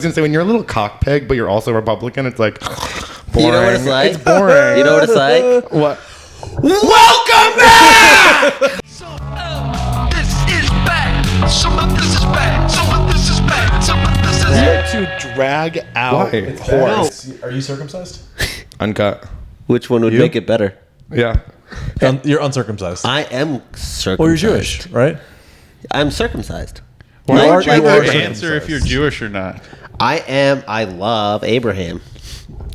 gonna say when you're a little cock pig, but you're also Republican, it's like boring. You know what it's like? It's boring. You know what it's like? What? Welcome back! This is bad. Some of this is bad. Some of this is bad. Some of this is bad. To drag out It's horse. bad. Are you circumcised? Uncut. Which one would You? make it better? Yeah. You're uncircumcised. I am circumcised. Well, you're Jewish, right? I'm circumcised. Why You aren't are- you you are Jewish? Answer if you're Jewish or not. I love Abraham.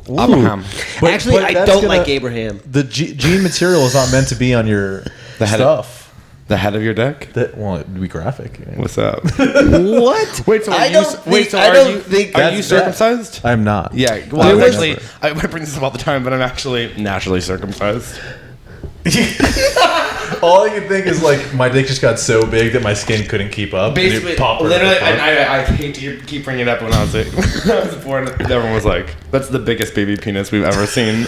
Abraham. But- Actually, but I that's don't gonna- like Abraham. The gene material is not meant to be on your The head stuff. The head of your dick? Well, it'd be graphic. Yeah. What's up? What? Wait, so I are don't you, think, wait, so I are don't you, think are that's you bad. circumcised? I'm not. Yeah. Well, I I was actually, I bring this up all the time, but I'm actually naturally circumcised. All I can think is like my dick just got so big that my skin couldn't keep up. Basically, and it popped right literally, at the front. I hate to keep bringing it up when I was like, when I was born, everyone was like, that's the biggest baby penis we've ever seen.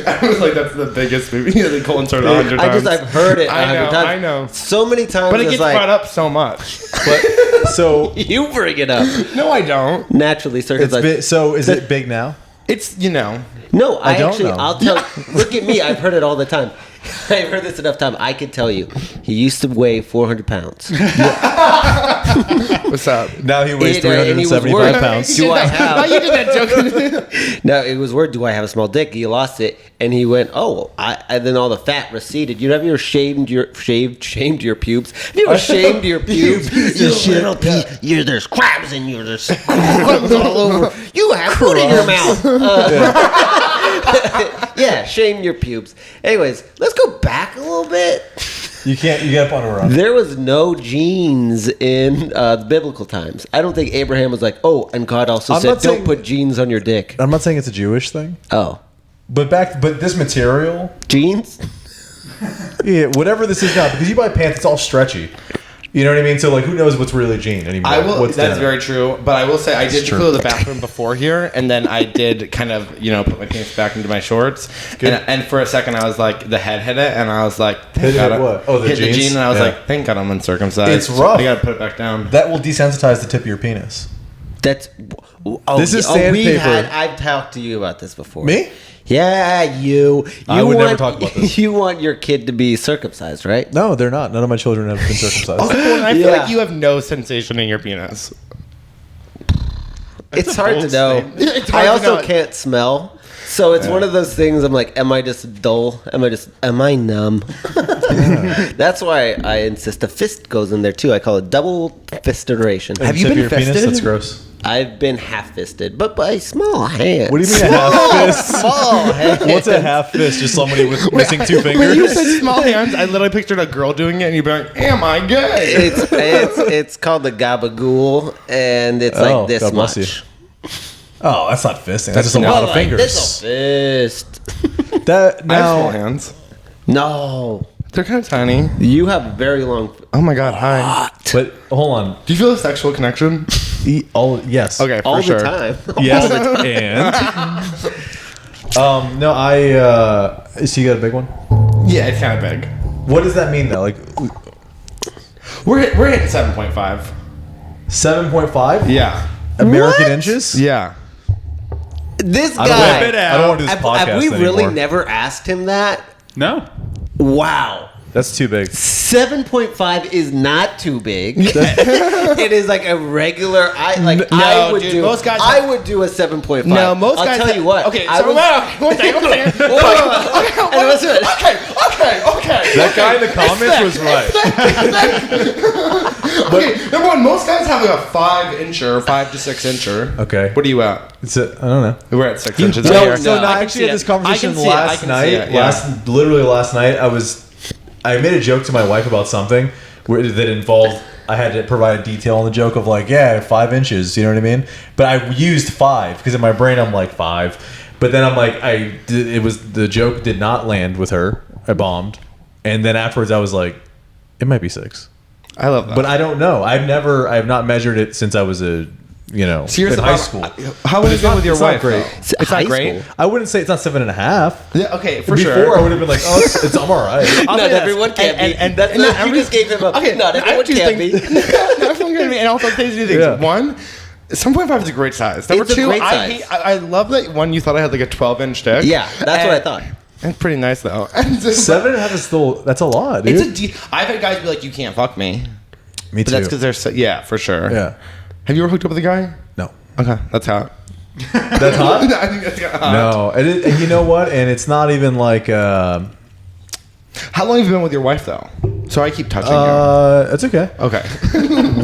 I was like, that's the biggest baby. You know, Colton started 100 times. I've heard it 100 times. I know. So many times. But it it's gets like, brought up so much. But so you bring it up. No, I don't. Naturally it's circumcised. so is it big now? It's, you know. No, I don't actually, know. I'll tell. Look at me. I've heard it all the time. I've heard this enough time. I can tell you. He used to weigh 400 pounds. What's up? Now he weighs And he was 375 worried. pounds. Do I have? You did that joke. No, it was word. Do I have a small dick? He lost it, and he went, "Oh!" And then all the fat receded. You have you ever shamed your pubes? Have you ever shamed your pubes? You little pea. There's crabs in you. There's crumbs all over. You have food in your mouth. Yeah, shame your pubes. Anyways, let's go back a little bit. You can't. You gotta put a run. There was no genes in the biblical times. I don't think Abraham was like, "Oh," and God also I'm said, not "Don't saying- put genes on your dick." I'm not saying it's a Jewish thing, Oh, but this material, genes? yeah, whatever this is now, because you buy pants, it's all stretchy. You know what I mean? So like, who knows what's really jean anymore? I will. What's That's down? very true. But I will say I did true. go to the bathroom before here, and then I did kind of put my penis back into my shorts. And for a second, I was like, the head hit it, and I was like, Hit thank it God what? Oh, the hit jeans? the jean, and I was Yeah. like, thank God I'm uncircumcised. It's rough. I gotta put it back down. That will desensitize the tip of your penis. That's. This is sandpaper. I've talked to you about this before. Me? Yeah, you. I would never talk about this. You want your kid to be circumcised, right? No, they're not. None of my children have been circumcised. And I feel Yeah. like you have no sensation in your penis. It's a hard to bold know. statement. It's hard I to also know. can't smell. So it's one of those things. I'm like, am I just dull? Am I numb? That's why I insist a fist goes in there too. I call it double fisturation. Have you Tip of been your penis? fisted? That's gross. I've been half fisted, but by small hands. What do you mean a half fist? Small hands. What's a half fist? Just somebody with missing two When you fingers? said small hands, I literally pictured a girl doing it, and you'd be like, "Am I gay?" It's called the gabagool, and it's Oh, like this God bless much. Oh, that's not fisting. That's just a lot of Like this fingers. a fist. That I have small now. hands. No, They're kind of tiny. you have very long. Oh my God! Hi. But hold on. Do you feel a sexual connection? Yes. Okay, for All sure. the time. Yes. And no, so you got a big one. Yeah, it's kind of big. What does that mean though? Like We're hitting 7.5. 7.5 Yeah. American What? inches? Yeah. This I don't, guy. want, I don't want to do this podcast Have we really anymore. never asked him that? No. Wow. That's too big. 7.5 is not too big. It is like a regular. I would dude, do. most guys I have- would do a 7.5. No, most guys. I'll tell you what. Okay, I so was- one second. And let's do it. Okay. That guy in the comments was right. Okay, number one, most guys have like a 5-incher, 5 to 6-incher. Okay. What are you at? It's I don't know. We're at 6 inches. No, right here. So no, no, I I can actually see had it. this conversation I can see it. I last can night. see it, yeah. Literally last night, I made a joke to my wife about something that involved. I had to provide a detail on the joke of like, 5 inches. You know what I mean? But I used 5 because in my brain I'm like 5. But then I'm like, the joke did not land with her. I bombed, and then afterwards I was like, it might be 6. I love that. But I don't know. I have not measured it since I was in high school. How would it go with your it's not wife? great. though? It's High not great. school. I wouldn't say it's not 7.5. Yeah, okay, for Before sure. I would have been like, oh, I'm all right. I'll Not say this. everyone can be. And That's not you just gave him a. Okay, not I everyone actually can be. think- not everyone can be. And also, there's two things. Yeah. One, 7.5 is a great size. Number It's a 2, great I size. hate, I love that one you thought I had like a 12-inch dick. Yeah, that's what I thought. It's pretty nice though. And just- 7.5 is still, that's a lot, dude. I've had guys be like, you can't fuck me. Me But too. that's because they're yeah, for sure. Yeah. Have you ever hooked up with a guy? No. Okay, that's hot. That's hot? I think that's hot. No. And you know what? And it's not even like, How long have you been with your wife though? So I keep touching it's okay. you. Okay.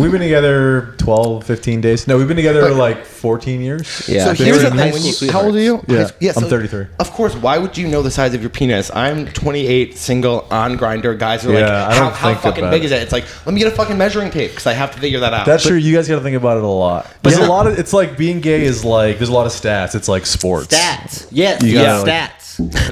We've been together 12, 15 days. No, we've been together like 14 years. Yeah. So They here's were the in thing. high school How old are you? Yeah, so I'm 33. Of course. Why would you know the size of your penis? I'm 28, single, on Grindr. Guys are Yeah, like, I how don't think fucking about big it. is it? It's like, let me get a fucking measuring tape because I have to figure that out. That's true. You guys got to think about it a lot. But Yeah. there's a lot of, it's like being gay is like, there's a lot of stats. It's like sports. Stats. Yes, You yes, gotta, stats.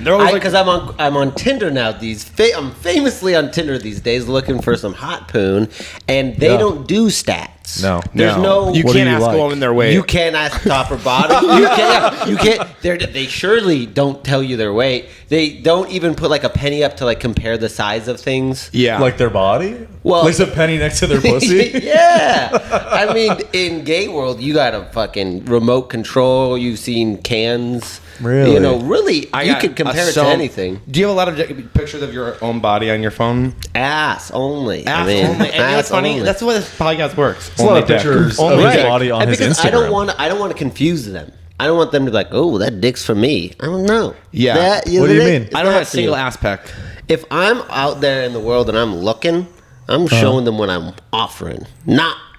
They're always like, Because I'm on Tinder now. I'm famously on Tinder these days, looking for some hot poon, and they Yeah. don't do stats. No. There's no. You What can't do you ask like? a woman their weight. You can't ask top or bottom. You can't. You can't. They surely don't tell you their weight. They don't even put like a penny up to like compare the size of things. yeah. Like their body? Well- There's a penny next to their pussy? Yeah. I mean, in gay world, you got a fucking remote control. You've seen cans. Really? You know, really, you got could compare a it to anything. Do you have a lot of pictures of your own body on your phone? Ass only. Ass I mean, only. And you know what's ass funny? only. That's the way this podcast works. There's a lot of pictures of Only his dick. body on And his because Instagram. I don't want to confuse them. I don't want them to be like, oh, that dick's for me. I don't know. Yeah. What do you mean? It's I don't not have a for you. single ass pic. If I'm out there in the world and I'm looking, I'm showing them what I'm offering.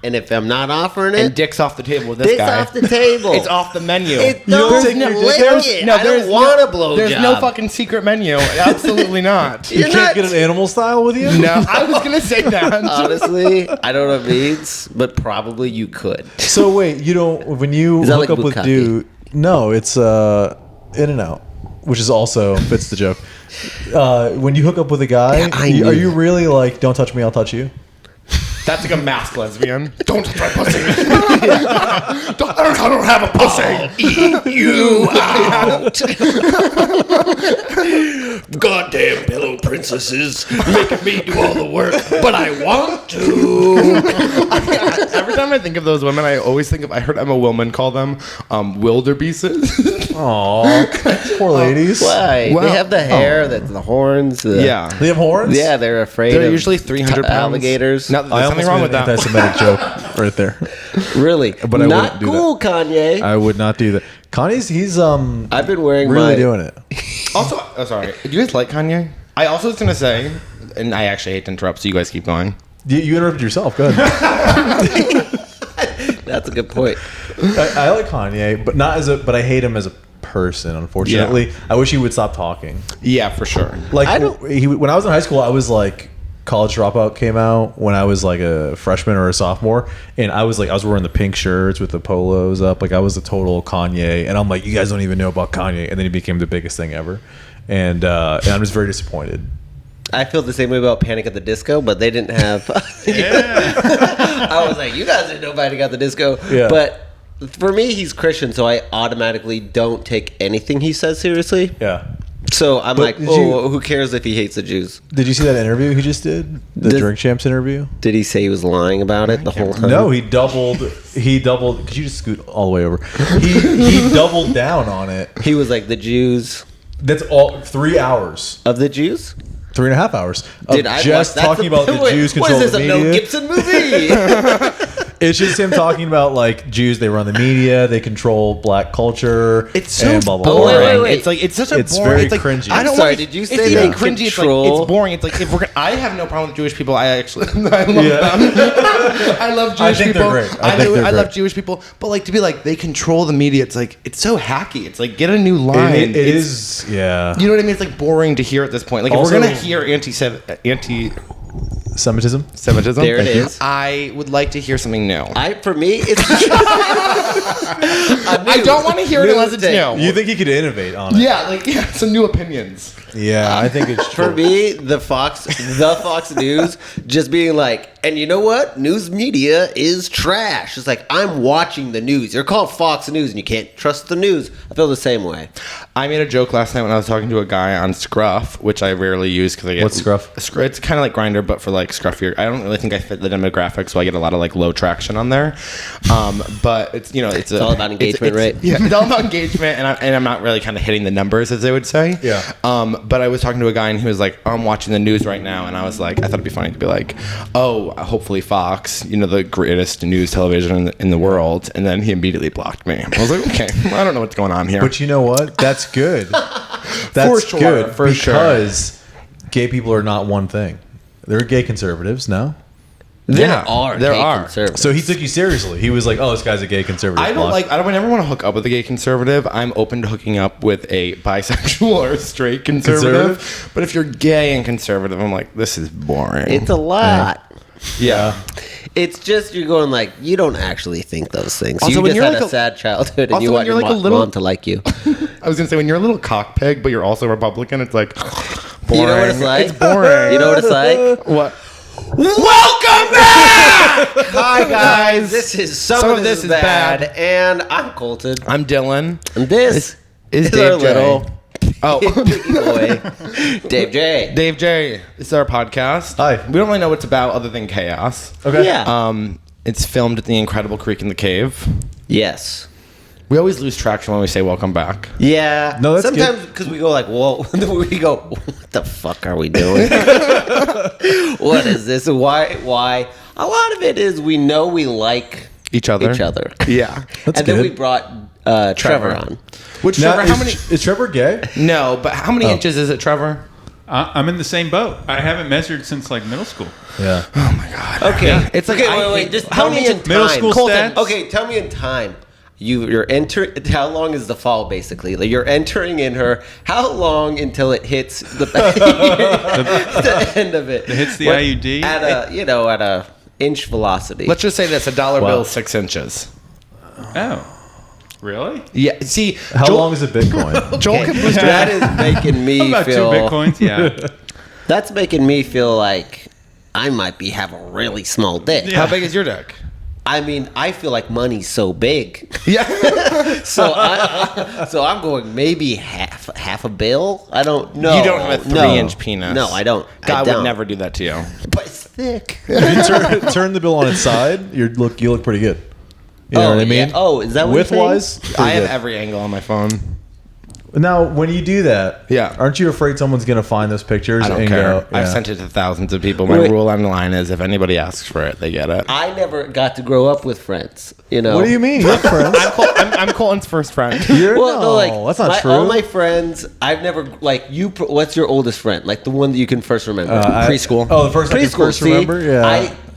And if I'm not offering it, And dick's off the table with this dick's guy. off the table. It's off the menu. It don't don't take your dick lick out? it. I don't want a blowjob. There's no fucking secret menu. Absolutely not. You You're can't not- get an animal style with you? No, I was gonna say that. Honestly, I don't know what it means, but probably you could. So wait, you don't, when you Is that hook like up with bukkake? dude, no, it's In and Out, which is also fits the joke. When you hook up with a guy, Yeah, I are knew you that. really like, don't touch me, I'll touch you? That's like a masked lesbian. Don't touch my pussy. I don't have a pussy. Eat you out. Goddamn pillow princesses making me do all the work, but I want to. Every time I think of those women, I always think of. I heard Emma Willman call them wildebeestes. Aw, poor ladies. Why? Well, they have the hair, the horns. Yeah. They have horns? Yeah, they're afraid They're of usually 300 pounds. alligators. Now, I there's something almost wrong made with an that. anti-Semitic joke right there. Really? But I not wouldn't do cool, Kanye. I would not do that. Kanye's, he's I've been wearing really my doing it. Also, oh, sorry. Do you guys like Kanye? I also was gonna say, and I actually hate to interrupt, so you guys keep going. You interrupted yourself. Go ahead. That's a good point. I like Kanye, but not as a. But I hate him as a person. Unfortunately, I wish he would stop talking. Yeah, for sure. Like I don't- when I was in high school, I was like, College Dropout came out when I was like a freshman or a sophomore, and I was wearing the pink shirts with the polos up, like I was a total Kanye, and I'm like, you guys don't even know about Kanye, and then he became the biggest thing ever, and I'm just very disappointed. I feel the same way about Panic at the Disco, but they didn't have. I was like, you guys didn't know Panic at the Disco. Yeah. But for me, he's Christian, so I automatically don't take anything he says seriously. Yeah. So I'm But like, did oh, who cares if he hates the Jews? Did you see that interview he just did? The Did- Drink Champs interview? Did he say he was lying about it the whole time? No, he doubled. Could you just scoot all the way over? He doubled down on it. He was like, the Jews That's all 3 hours. of the Jews? 3.5 hours of Did I just watch- that's talking about the wait, Jews what control is this, the a Mel media. Gibson movie? It's just him talking about like Jews. They run the media. They control black culture. It's so and blah, blah, boring. blah. wait. It's like it's such a It's boring. very It's like, cringy. I don't Sorry, want. did you it's say even they cringy? control- It's like it's boring. It's like if we're. I have no problem with Jewish people. I actually I love Yeah. them. I love Jewish think they're people. great. I think they're I love great. Jewish people. But like to be like they control the media. It's like it's so hacky. It's like get a new line. It It's- is. Yeah. You know what I mean? It's like boring to hear at this point. Like if Also- we're gonna hear anti-Semitism, Semitism. There it is. I would like to hear something new. For me, it's. I don't want to hear it unless it's new. You think he could innovate on it? Yeah, some new opinions. Yeah, I think it's true. For me, the Fox News just being like, and you know what? News media is trash. It's like, I'm watching the news. They're called Fox News, and you can't trust the news. I feel the same way. I made a joke last night when I was talking to a guy on Scruff, which I rarely use because I get... What's Scruff? It's kind of like Grindr, but for like scruffier. I don't really think I fit the demographic, so I get a lot of like low traction on there. But it's it's all about engagement, right? Yeah, it's all about engagement, and I'm not really kind of hitting the numbers, as they would say. Yeah. But I was talking to a guy, and he was like, "I'm watching the news right now," and I was like, I thought it'd be funny to be like, "Oh, hopefully Fox, the greatest news television in the world," and then he immediately blocked me. I was like, okay, I don't know what's going on here. But you know what? That's good. That's For sure, good for sure. because gay people are not one thing. There are gay conservatives now. There Yeah, are there gay are. conservatives. So he took you seriously. He was like, "Oh, this guy's a gay conservative." I don't ever want to hook up with a gay conservative. I'm open to hooking up with a bisexual or a straight conservative. But if you're gay and conservative, I'm like, this is boring. It's a lot. yeah. It's just you're going like you don't actually think those things. Also, You when just you're had like a sad childhood and also you when want you're your like a little- mom to like you. I was gonna say when you're a little cock pig, but you're also Republican, it's like boring. You know what it's like? It's boring. You know what it's like? What? Welcome back! Hi guys, this is Some of This Is Bad, and I'm Colton. I'm Dylan. And this is is Dave our J. little Oh, boy, Dave J. Dave J. This is our podcast. Hi. We don't really know what it's about other than chaos. Okay. Yeah. It's filmed at the Incredible Creek in the Cave. Yes. We always lose traction when we say welcome back. Yeah. No, that's sometimes because we go like, whoa, we go, what the fuck are we doing? What is this? Why? A lot of it is we know we like Each other. Yeah. That's and then good. we brought Trevor on. Which Now, Trevor? How many? is Trevor gay? No, but how many inches is it, Trevor? I'm in the same boat. I haven't measured since like middle school. Yeah. Okay. It's like okay, I wait. hate- Just how tell me many in time. middle school Colton, stats? okay, tell me in time. You're entering. How long is the fall? Basically, like you're entering in her. How long until it hits the end of it? It hits the What- IUD? at a inch velocity. Let's just say this: $1 Wow. bill is 6 inches. Oh, really? Yeah. See, How Joel, long is a Bitcoin? Joel can boost your That is making me About feel. 2 bitcoins. Yeah. That's making me feel like I might have a really small dick. How big is your dick? I mean, I feel like money's so big. Yeah. So I'm going maybe half a bill. I don't know. You don't have a 3-inch penis. No, I don't. God I don't. would never do that to you. But it's thick. If you turn the bill on its side, you look pretty good. You know what I mean? Yeah. Oh, is that what Width you're saying? wise? I have every angle on my phone. Now, when you do that, Yeah. aren't you afraid someone's gonna find those pictures I don't and care. go? I've yeah. sent it to thousands of people. My Wait. rule on the line is if anybody asks for it, they get it. I never got to grow up with friends. You know. What do you mean? You have friends? I'm Colton's first friend. You're, Well, no, like that's not true. All my friends, I've never like you. What's your oldest friend? Like the one that you can first remember? Preschool. Oh, the first I can first See, remember. Yeah.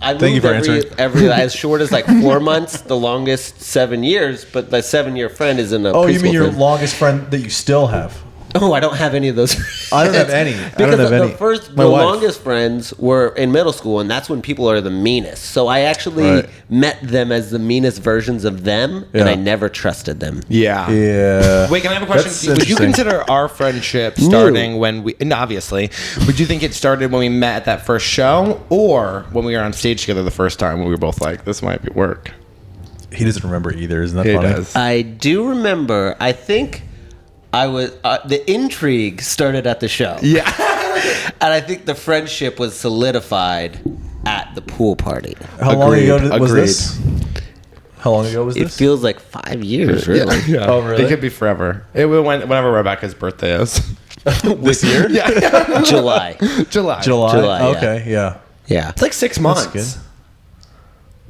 I Thank you moved for answering. every as short as like 4 months, the longest 7 years, but the 7-year friend is in a Oh, you preschool mean your friend. longest friend that you still have? Oh, I don't have any of those. I don't have any. I Because don't have any. My the wife. longest friends were in middle school, and that's when people are the meanest. So I actually Right. met them as the meanest versions of them, and Yeah. I never trusted them. Yeah. Yeah. Wait, can I have a That's question? Would you interesting. consider our friendship starting when we, and obviously, would you think it started when we met at that first show or when we were on stage together the first time when we were both like, this might be work? He doesn't remember either. Isn't that He funny? does. I do remember. I think I was the intrigue started at the show. Yeah. And I think the friendship was solidified at the pool party. How long Agreed. ago was Agreed. this? How long ago was It this? feels like 5 years, really. Yeah. Oh, really? It could be forever. It will whenever Rebecca's birthday is. This year? Yeah. July. July. July. July, yeah. Okay. Yeah. Yeah. It's like 6 months. That's good.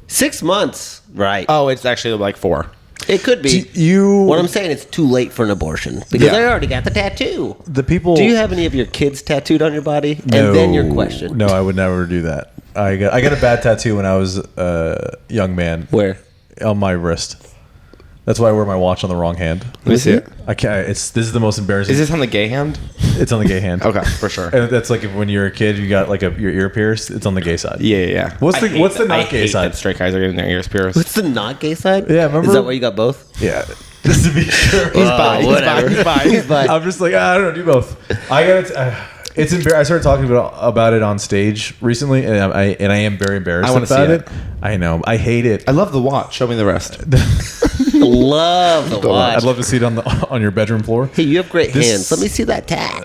6 months. Right. Oh, it's actually like 4. It could be. You. What I'm saying, it's too late for an abortion because Yeah. I already got the tattoo. The people. Do you have any of your kids tattooed on your body? No. And then your question. No, I would never do that. I got a bad tattoo when I was a young man Where? on my wrist. That's why I wear my watch on the wrong hand. Let me see it. I can't. This is the most embarrassing. Is this on the gay hand? It's on the gay hand. Okay, for sure. And that's like if when you're a kid, you got like your ear pierced. It's on the gay side. Yeah, yeah. What's the- what's the not I gay hate side? that straight guys are getting their ears pierced. What's the not gay side? Yeah, remember- Is that why you got both? Yeah. Just to be sure. He's bi. whatever. He's bi. I'm just like, I don't know, do both. I got it's I started talking about it on stage recently, and I am very embarrassed I wanna about see it. I know. I hate it. I love the watch. Show me the rest. Love the watch. I'd love to see it on your bedroom floor. Hey, you have great This- hands. Let me see that tag.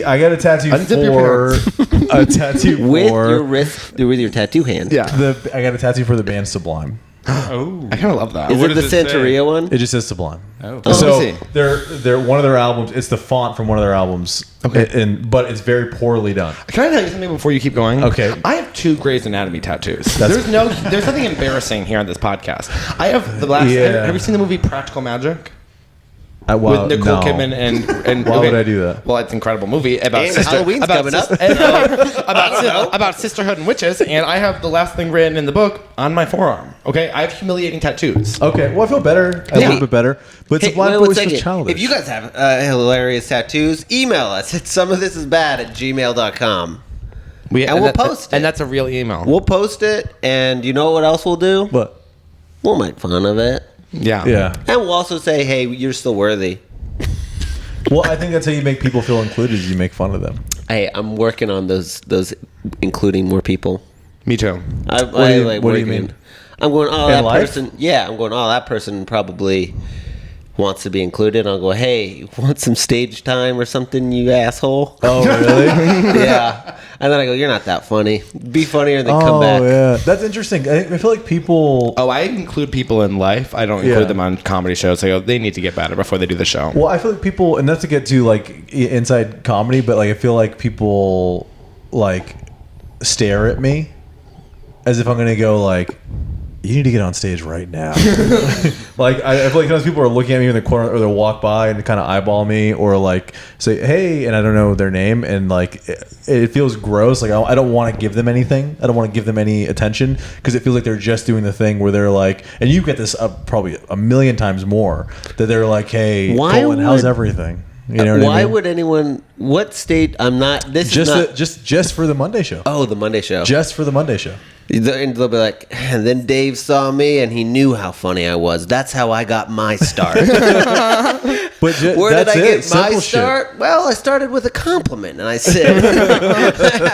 I got a tattoo Unzip your for a tattoo With for your wrist, with your tattoo hand. Yeah. I got a tattoo for the band Sublime. Oh. I kind of love that. Is What it the does it say? Santeria one? It just says Sublime. Oh. So let me see. they're one of their albums. It's the font from one of their albums. Okay. But it's very poorly done. Can I tell you something before you keep going? Okay. I have 2 Grey's Anatomy tattoos. There's nothing embarrassing here on this podcast. I have the last. Yeah. Have you seen the movie Practical Magic? Wow, With Nicole no. Kidman and Why would I do that? Well, it's an incredible movie about And Halloween's coming up. about sisterhood and witches, and I have the last thing written in the book on my forearm. Okay, I have humiliating tattoos. Okay, well, I feel better. A little bit better. But Hey, Sublime wait 1 Voice was second. childish. If you guys have hilarious tattoos, email us at somethisisbad@gmail.com. And we'll post it. and that's a real email. We'll post it, and you know what else we'll do? But, We'll make fun of it. yeah, And we'll also say, hey, you're still worthy. well, I think that's how you make people feel included. Is you make fun of them. Hey, I'm working on those including more people. Me too. What do you working. mean? I'm going, oh, In that life? person. Yeah, I'm going, oh, that person probably wants to be included. I'll go, hey, want some stage time or something, you asshole? Oh, really? Yeah. And then I go, you're not that funny. Be funnier and then come Oh, back. yeah. That's interesting. I feel like people. Oh, I include people in life. I don't include Yeah. them on comedy shows. I go, they need to get better before they do the show. Well, I feel like people, and not to get to like inside comedy, but like I feel like people like stare at me as if I'm gonna go like, you need to get on stage right now. Like I feel like sometimes people are looking at me in the corner, or they'll walk by and kind of eyeball me, or like say hey, and I don't know their name, and like it feels gross. Like I don't want to give them anything. I don't want to give them any attention because it feels like they're just doing the thing where they're like, and you get this probably a million times more, that they're like, hey, Why Colton, how's would- everything? You know what Why I mean? would anyone? What state? I'm not. This just is not. just for the Monday show. Oh, the Monday show. Just for the Monday show. And they'll be like, and then Dave saw me and he knew how funny I was. That's how I got my start. But Where did that's I it. get my Simple shit. start? Well, I started with a compliment, and I said,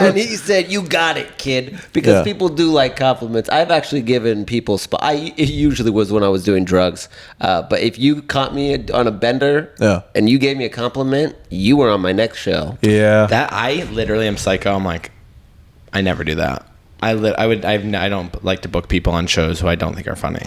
and he said, "You got it, kid." Because Yeah. people do like compliments. I've actually given people. It usually was when I was doing drugs. But if you caught me on a bender, Yeah. and you gave me a compliment, you were on my next show. Yeah. That I literally am psycho. I'm like, I never do that. I don't like to book people on shows who I don't think are funny.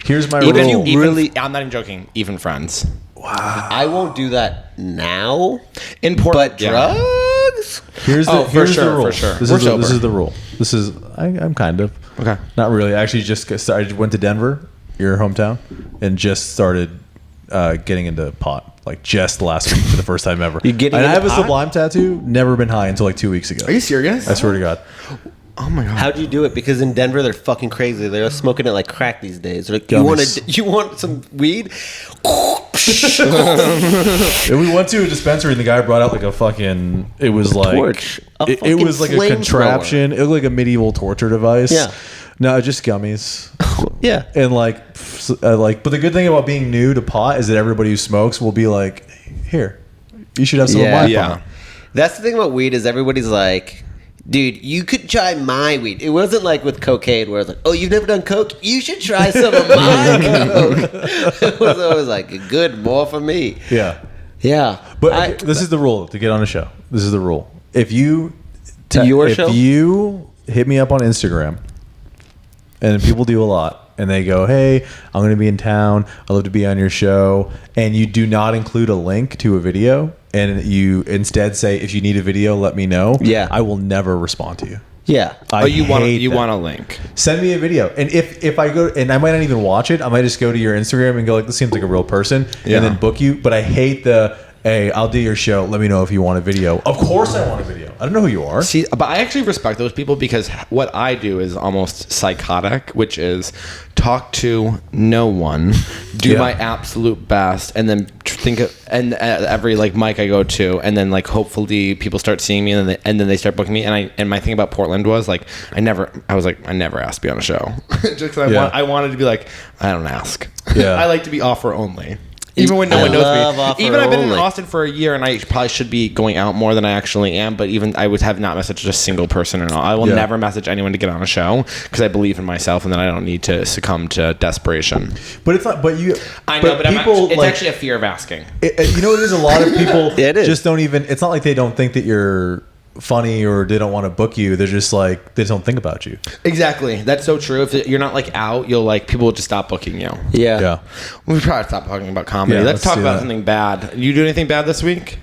Here's my Even rule. you- Really? I'm not even joking. Even friends. I won't do that now. In Portland, But drugs? Here's the, Oh, for here's sure, the rule. for sure. This We're is sober. the rule. This is I'm kind of Okay. Not really. I actually just went to Denver, your hometown, and just started getting into pot. Like just last week for the first time ever. You getting and I into have a pot? Sublime tattoo. Never been high until like 2 weeks ago. Are you serious? I swear to God. Oh my god. How'd you do it? Because in Denver, they're fucking crazy. They're smoking it like crack these days. They're like, Gummies. you want some weed? And we went to a dispensary and the guy brought out like a fucking. It was like torch. A It fucking was like a flamethrower. contraption. It looked like a medieval torture device. Yeah. No, just gummies. Yeah. And but the good thing about being new to pot is that everybody who smokes will be like, here, you should have some of my Yeah. pot. That's the thing about weed is everybody's like, dude, you could try my weed. It wasn't like with cocaine where it's like, oh, you've never done coke? You should try some of my coke. It was always like, good, more for me. Yeah. Yeah. But this is the rule to get on a show. This is the rule. If you your if show? you hit me up on Instagram, and people do a lot, and they go, "Hey, I'm going to be in town. I'd love to be on your show," and you do not include a link to a video, and you instead say, "If you need a video, let me know." Yeah. I will never respond to you. Yeah. Oh, you want hate that. a link? Send me a video, and if I go, and I might not even watch it, I might just go to your Instagram and go like, "This seems like a real person," Yeah. and then book you. But I hate the, "Hey, I'll do your show. Let me know if you want a video." Of course, I want a video. I don't know who you are. See, but I actually respect those people because what I do is almost psychotic, which is talk to no one, do Yeah. my absolute best, and then think of, and at every like mic I go to, and then like hopefully people start seeing me, and then they start booking me. And my thing about Portland was like I never asked to be on a show, just because Yeah. I wanted to be like I don't ask. Yeah. I like to be offer only. Even when no I one knows love me. offer Even I've been in only. Austin for a year, and I probably should be going out more than I actually am. But even I would have not messaged a single person at all. I will Yeah. never message anyone to get on a show because I believe in myself, and then I don't need to succumb to desperation. But it's not. But you. I know, but people it's like, actually a fear of asking. you know what it is? A lot of people It is. just don't even. It's not like they don't think that you're funny or they don't want to book you. They're just like they just don't think about you. Exactly, that's so true. If you're not like out, you'll like people will just stop booking you. Yeah. We probably stop talking about comedy. Yeah, let's let's talk do about that. something bad. You do anything bad this week?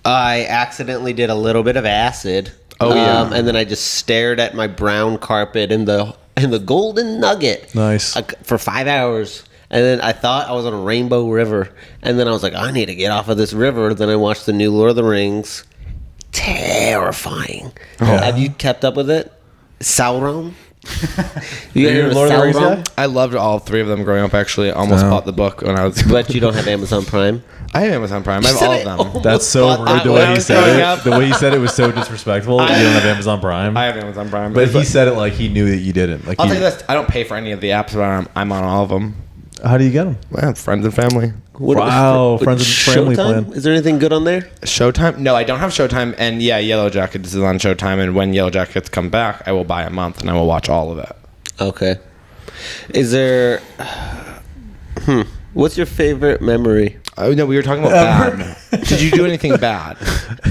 I accidentally did a little bit of acid. Oh, yeah. And then I just stared at my brown carpet in the Golden Nugget. Nice. For 5 hours. And then I thought I was on a rainbow river. And then I was like, I need to get off of this river. Then I watched the new Lord of the Rings. Terrifying. Have you kept up with it? Sauron? You Are you heard of a Lord of the Rings Sauron? guy? I loved all three of them growing up. Actually, I almost bought the book when I was. But you don't have Amazon Prime? I have Amazon Prime. I have all of them. Oh. That's so Almost rude. thought The that way when I he was said growing it. up. The way he said it was so disrespectful. You don't have Amazon Prime. I have Amazon Prime, But he said it like he knew that you didn't. Like I'll he, tell you this: I don't pay for any of the apps, but I'm on all of them. How do you get them? Well, friends and family. Wow, friends and family Showtime? plan. Is there anything good on there? Showtime? No, I don't have Showtime. And yeah, Yellow Jackets is on Showtime. And when Yellow Jackets come back, I will buy a month and I will watch all of it. Okay. Is there... What's your favorite memory? Oh no, we were talking about bad. Did you do anything bad?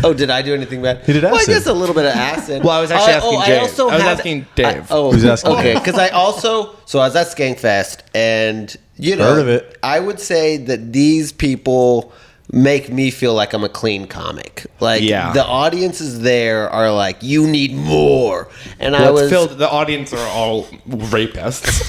Oh, did I do anything bad? He did Well, I acid. guess a little bit of acid. Well, I was actually asking Dave. also I was had- asking Dave. Who's asking okay. Dave? Because I also... So I was at Skankfest, and, you know... Heard of it. I would say that these people make me feel like I'm a clean comic. Like, Yeah. the audiences there are like, you need more. And I Well, was... it's filled. The audience are all rapists.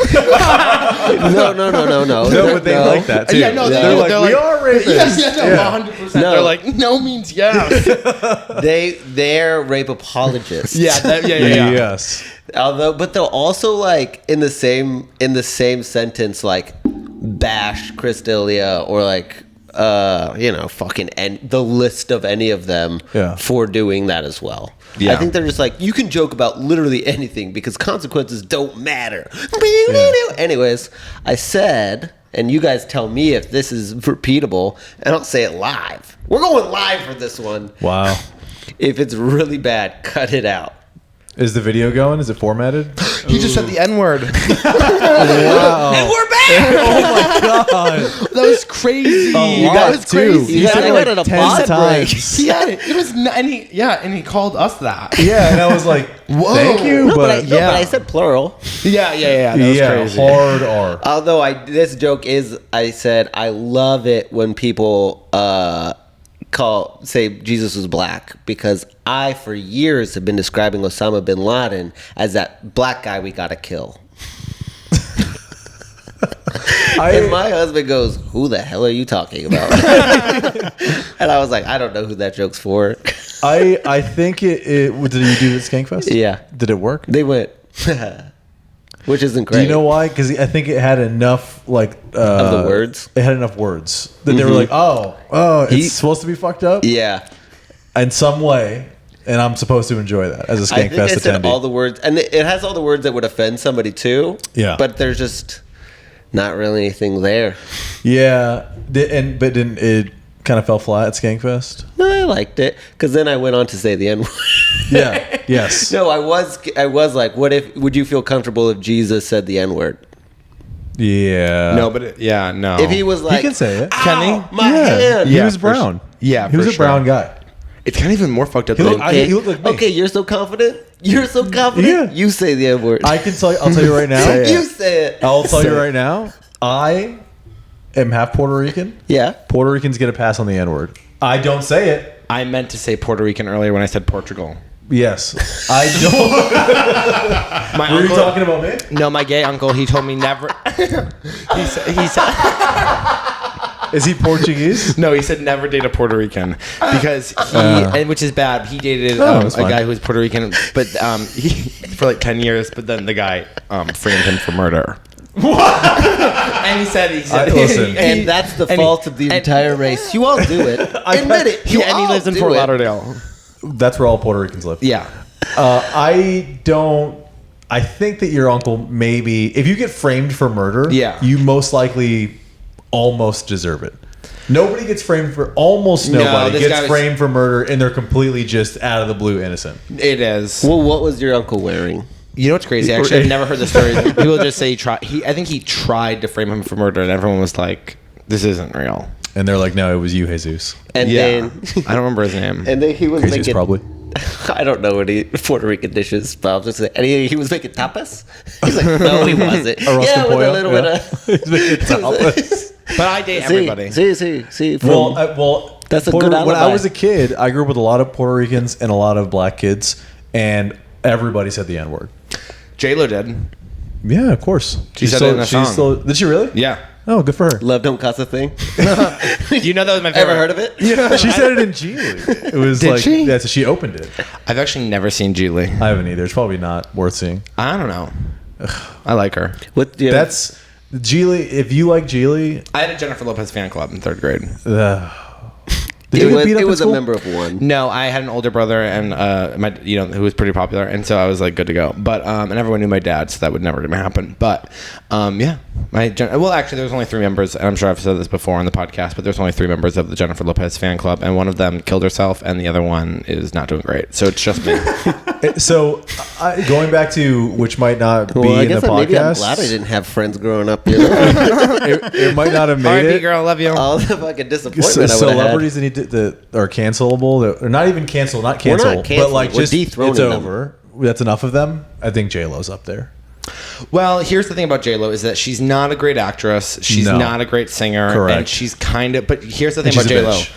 No. No, but they No. like that too. Yeah, no, they're like, we are rapists. Yeah, no, 100%. No. They're like, no means yes. They're rape apologists. yeah. Yes. Although, but they'll also like in the same sentence like bash Chris D'Elia or like fucking the list of any of them Yeah. for doing that as well. Yeah. I think they're just like, you can joke about literally anything because consequences don't matter. Anyways, I said, and you guys tell me if this is repeatable, and I'll say it live. We're going live for this one. Wow. If it's really bad, cut it out. Is the video going? Is it formatted? He just said the N word. And we're back. That was crazy. That was crazy. You guys got it a 10 pause times. He had it. It was not, and he called us that. Yeah, and I was like, Whoa. thank you, No, but I but said plural. Yeah. That was crazy. hard R. Although this joke is, I said I love it when people say Jesus was black because I for years have been describing Osama bin Laden as that black guy we gotta kill. And my husband goes, "Who the hell are you talking about?" And I was like, "I don't know who that joke's for." I think it did you do this Skankfest? Yeah. Did it work? They went, which isn't great. Do you know why? Because I think it had enough like Of the words? It had enough words that they were like, oh, it's He- supposed to be fucked up Yeah. in some way, and I'm supposed to enjoy that as a I think I Skankfest said attendee. all the words, and it has all the words that would offend somebody too. Yeah. But there's just not really anything there. Yeah, but didn't it kind of fell flat at Skankfest? No, I liked it because then I went on to say the N word. Yeah. Yes. No, I was like, would you feel comfortable if Jesus said the N word? Yeah. No, but no. If he was like, can say it. Can he? "Ow, my Yeah. hand." He Yeah, was for brown. sure. Yeah, He was for a brown sure. guy. It's kind of even more fucked up. He than looked- he looked like me. Okay, you're so confident. You're so confident. Yeah. You say the N word. I'll tell you right now. You say it. I'll tell you Say it. right now. I am half Puerto Rican. Yeah. Puerto Ricans get a pass on the N word. I don't say it. I meant to say Puerto Rican earlier when I said Portugal. Yes. I don't. My Were you uncle, talking about me? No, my gay uncle. He told me never. he said. Is he Portuguese? No, he said never date a Puerto Rican because and which is bad. He dated Oh, a that's fine. guy who was Puerto Rican, but for like 10 years. But then the guy framed him for murder. And he said listen. And that's the fault of the entire race. You all do it. Admit it. You and he all lives in do Fort it. Lauderdale. That's where all Puerto Ricans live. Yeah. I don't. I think that your uncle maybe, if you get framed for murder, Yeah. you most likely almost deserve it. Nobody gets framed for almost nobody this guy gets was- framed for murder, and they're completely just out of the blue innocent. It is. Well, what was your uncle wearing? You know what's crazy? Actually, I've never heard the story. People just say he tried. I think he tried to frame him for murder, and everyone was like, "This isn't real." And they're like, "No, it was you, Jesus." And Yeah, then I don't remember his name. and then he was Jesus, making probably. I don't know any Puerto Rican dishes, but I was just saying, and he was making tapas. He's like, no, he wasn't. Arroz Yeah, con with a pollo, little yeah. bit of. He's making tapas. But I date everybody. See. Well, That's a Puerto, good when I alibi. was a kid, I grew up with a lot of Puerto Ricans and a lot of black kids, and everybody said the N word. J Lo did. Yeah, of course. She said it in a song. Did she really? Yeah. Oh, good for her. Love don't cost a thing. You know that was my favorite. Ever heard of it? Yeah. She said it in Geely. It was Did like she? Yeah, so she opened it. I've actually never seen Julie. I haven't either. It's probably not worth seeing. I don't know. I like her. What? Yeah. That's Geely. If you like Geely, I had a Jennifer Lopez fan club in 3rd grade. did It you get was, beat up it at was a school? member of one. No, I had an older brother and who was pretty popular, and so I was like good to go. But and everyone knew my dad, so that would never happen. But yeah, well, actually, there was only 3 members, and I'm sure I've said this before on the podcast, but there's only 3 members of the Jennifer Lopez fan club, and one of them killed herself, and the other one is not doing great. So it's just me. So going back to which might not be Well, I in the guess maybe I'm podcast. glad I didn't have friends growing up. You know? It might not have made R.I.P. it. girl, I love you. All the fucking disappointment So I would have had. celebrities that are cancelable, that are not even canceled, not We're not cancel, but canceling, like we're just dethroning it's them. over. That's enough of them. I think J Lo's up there. Well, here's the thing about J Lo is that she's not a great actress. She's No. not a great singer, Correct. and she's kind of. But here's the thing And about she's a J Lo. bitch.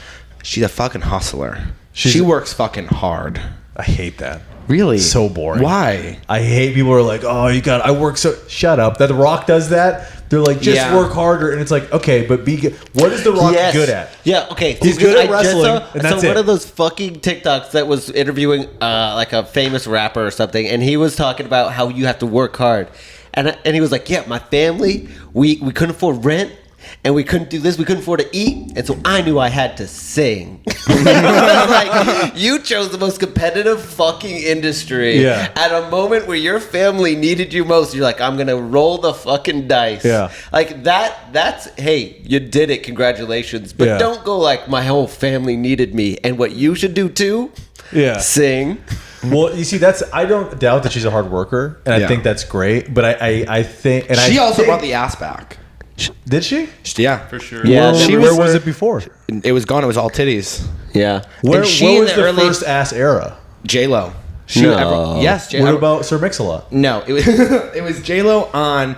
She's a fucking hustler. She's- She works fucking hard. I hate that. Really? So boring. Why? I hate people who are like, oh, I work so. Shut up. That The Rock does that. They're like, just Yeah. work harder, and it's like, okay, but be good. What is The Rock Yes. good at? Yeah, okay. He's Because good at I just wrestling, saw- and I that's saw it. one of those fucking TikToks that was interviewing like a famous rapper or something, and he was talking about how you have to work hard. And he was like, yeah, my family, we couldn't afford rent, and we couldn't do this, we couldn't afford to eat, and so I knew I had to sing. Like, you chose the most competitive fucking industry Yeah. at a moment where your family needed you most. You're like, I'm gonna roll the fucking dice. Yeah. Like that's hey, you did it, congratulations. But Yeah. don't go like my whole family needed me. And what you should do too, Yeah. sing. Well, you see, I don't doubt that she's a hard worker, and I Yeah. think that's great. But I think, and She I also think, brought the ass back. did she? Yeah, For sure. Yeah, Where was it before? It was gone. It was all titties. Yeah. Where she what in was the the early- first ass era? J Lo. No. Yes, J What Lo. about Sir Mix-a-Lot? No, it was it was J Lo on